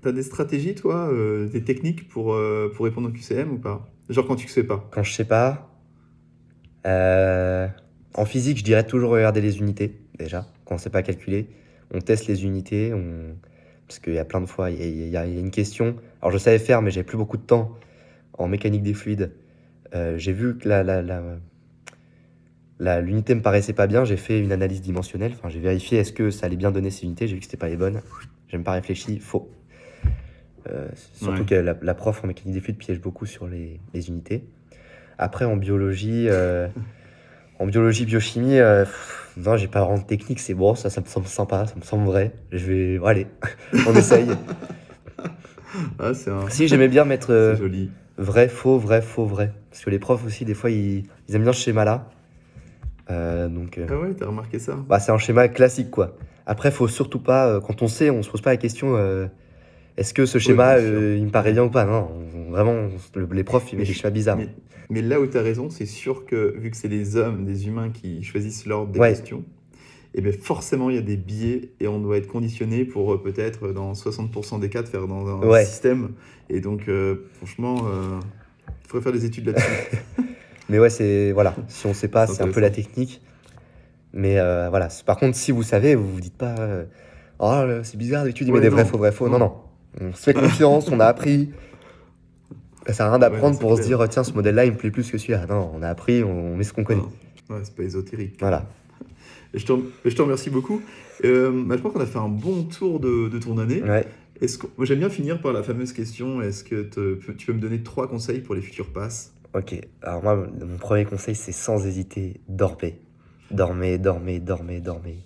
t'as des stratégies, toi, des techniques pour répondre au QCM ou pas? Genre quand tu sais pas. Quand je sais pas, Euh, en physique, je dirais toujours regarder les unités, déjà, quand on ne sait pas calculer. On teste les unités, parce qu'il y a plein de fois, il y a une question. Alors, je savais faire, mais j'avais plus beaucoup de temps en mécanique des fluides. J'ai vu que l'unité me paraissait pas bien, j'ai fait une analyse dimensionnelle. Enfin, j'ai vérifié est-ce que ça allait bien donner ces unités. J'ai vu que c'était pas les bonnes. J'ai même pas réfléchi, faux. Surtout Ouais. que la prof en mécanique des fluides piège beaucoup sur les unités. Après, en biologie, biochimie, non, j'ai pas vraiment de technique, c'est bon, ça me semble sympa, ça me semble vrai. Je vais, bon, allez, on essaye. Ah, Si, j'aimais bien mettre c'est joli. vrai, faux, vrai, faux, vrai. Parce que les profs aussi, des fois, ils aiment bien ce schéma-là. Donc, Ah ouais, t'as remarqué ça? bah, c'est un schéma classique, quoi. Après, faut surtout pas, quand on sait, on se pose pas la question, est-ce que ce Oui, schéma, bien sûr. il me paraît Ouais. bien ou pas? Non, vraiment, les profs, ils Mais, mettent des je- schémas bizarres. mais, mais là où tu as raison, c'est sûr que vu que c'est des hommes, des humains qui choisissent l'ordre des Ouais, questions, et bien forcément il y a des biais et on doit être conditionné pour peut-être dans 60% des cas de faire dans un ouais. système. Et donc franchement, il faudrait faire des études là-dessus. Mais ouais, voilà, si on sait pas, C'est c'est un peu la intéressant. technique. Mais voilà, par contre, si vous savez, vous vous dites pas oh c'est bizarre d'étudier mais Ouais, des vrais non, faux, vrais faux. Non, non. non. On se fait confiance, on a appris. Ça sert à rien Ouais, non, d'apprendre c'est pour se clair. dire tiens, ce modèle-là, il me plaît plus que celui-là. Non, on a appris, on met ce qu'on connaît. Non, ouais, c'est pas ésotérique quand même. Voilà. Je te remercie beaucoup. Bah, je pense qu'on a fait un bon tour de ton année. Ouais, Moi, j'aime bien finir par la fameuse question, est-ce que tu peux me donner 3 conseils pour les futures passes? ok. Alors, moi, mon premier conseil, c'est sans hésiter, dormez. Dormez, dormez, dormez, dormez.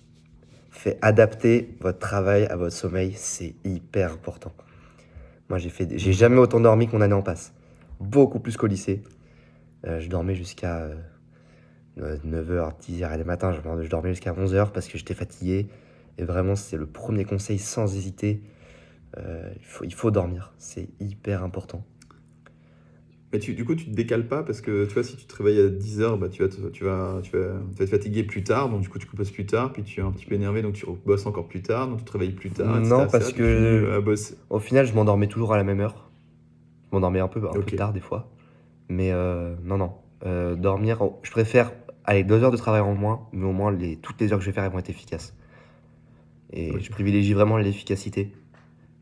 adapter votre travail à votre sommeil, c'est hyper important. Moi, j'ai jamais autant dormi que mon année en passe. Beaucoup plus qu'au lycée. Je dormais jusqu'à 9h, 10h et le matin. Je dormais jusqu'à 11h parce que j'étais fatigué. Et vraiment, c'est le premier conseil sans hésiter. Il faut dormir. C'est hyper important. Mais du coup, tu te décales pas parce que tu vois, si tu te réveilles à 10h, bah, tu vas être fatigué plus tard, donc du coup, tu bosses plus tard, puis tu es un petit peu énervé, donc tu bosses encore plus tard, donc tu te réveilles plus tard, etc. Non, parce Tu finis que à bosser. au final, je m'endormais toujours à la même heure. Je m'endormais un peu Ok. tard des fois. Mais non. Dormir, je préfère aller 2 heures de travail en moins, mais au moins toutes les heures que je vais faire, elles vont être efficaces. Et Ok. je privilégie vraiment l'efficacité.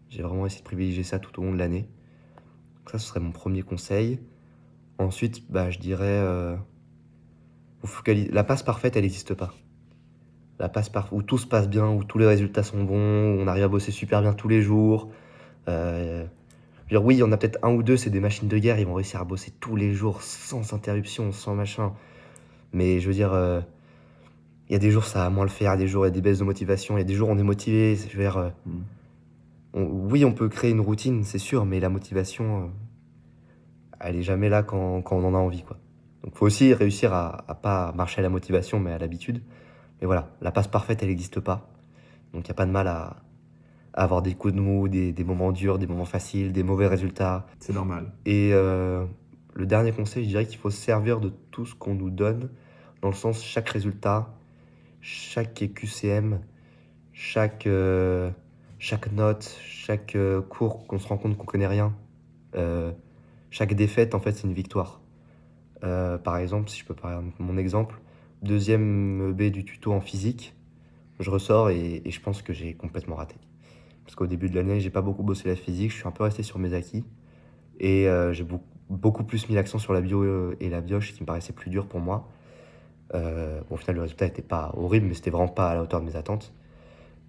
J'ai vraiment essayé de privilégier ça tout au long de l'année. Donc ça, ce serait mon premier conseil. Ensuite, bah, je dirais, la passe parfaite, elle n'existe pas. La passe parfaite, où tout se passe bien, où tous les résultats sont bons, où on arrive à bosser super bien tous les jours. Je veux dire, oui, il y en a peut-être un ou deux, c'est des machines de guerre, ils vont réussir à bosser tous les jours, sans interruption, sans machin. Mais je veux dire, il y a des jours, ça va moins le faire, il y a des jours, il y a des baisses de motivation, il y a des jours, on est motivé. Je veux dire, Hmm. oui, on peut créer une routine, c'est sûr, mais la motivation, elle est jamais là quand on en a envie, quoi. Donc, faut aussi réussir à pas marcher à la motivation, mais à l'habitude. Mais voilà, la passe parfaite, elle n'existe pas. Donc, il n'y a pas de mal à avoir des coups de mou, des moments durs, des moments faciles, des mauvais résultats. C'est normal. Et le dernier conseil, je dirais qu'il faut se servir de tout ce qu'on nous donne, dans le sens chaque résultat, chaque QCM, chaque note, chaque cours qu'on se rend compte qu'on connaît rien, chaque défaite, en fait, c'est une victoire. Par exemple, si je peux parler de mon exemple, deuxième B du tuto en physique, je ressors et je pense que j'ai complètement raté. Parce qu'au début de l'année, j'ai pas beaucoup bossé la physique, je suis un peu resté sur mes acquis. Et j'ai beaucoup plus mis l'accent sur la bio et la bioche, qui me paraissait plus dur pour moi. Bon, au final, le résultat n'était pas horrible, mais c'était vraiment pas à la hauteur de mes attentes.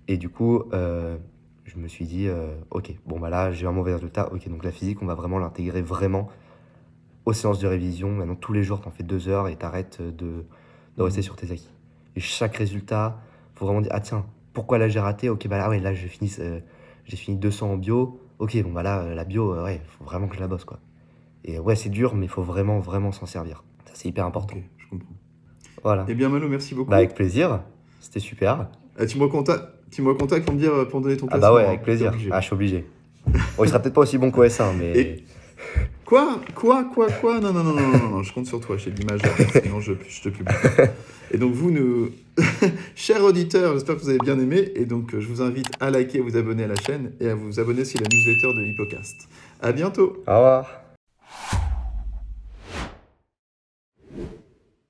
Et du coup, je me suis dit, ok, bon bah là, j'ai eu un mauvais résultat. Ok, donc la physique, on va vraiment l'intégrer vraiment aux séances de révision. Maintenant, tous les jours, t'en fais 2 heures et t'arrêtes de rester sur tes acquis. Et chaque résultat, faut vraiment dire, ah tiens, pourquoi là j'ai raté? Ok, bah là, ouais, là, j'ai fini 200 en bio. Ok, bon bah là, la bio, ouais, faut vraiment que je la bosse, quoi. Et ouais, c'est dur, mais il faut vraiment, vraiment s'en servir. Ça, c'est hyper important. Ok, je comprends. Voilà. Eh bien, Malo, merci Bah, avec beaucoup. plaisir. C'était super. Tu me recontactes pour me dire, pour me donner ton Ah bah ouais, classement, avec hein. T'es plaisir. obligé. Ah, je suis obligé. Bon, il sera peut-être pas aussi bon qu'au S1, mais... Et quoi? Non, non, non, non, non, non, je compte sur toi, j'ai de l'image, sinon je te publie pas. Et donc chers auditeurs, j'espère que vous avez bien aimé, et donc je vous invite à liker, à vous abonner à la chaîne, et à vous abonner aussi à la newsletter de Hippocast. À bientôt! Au revoir.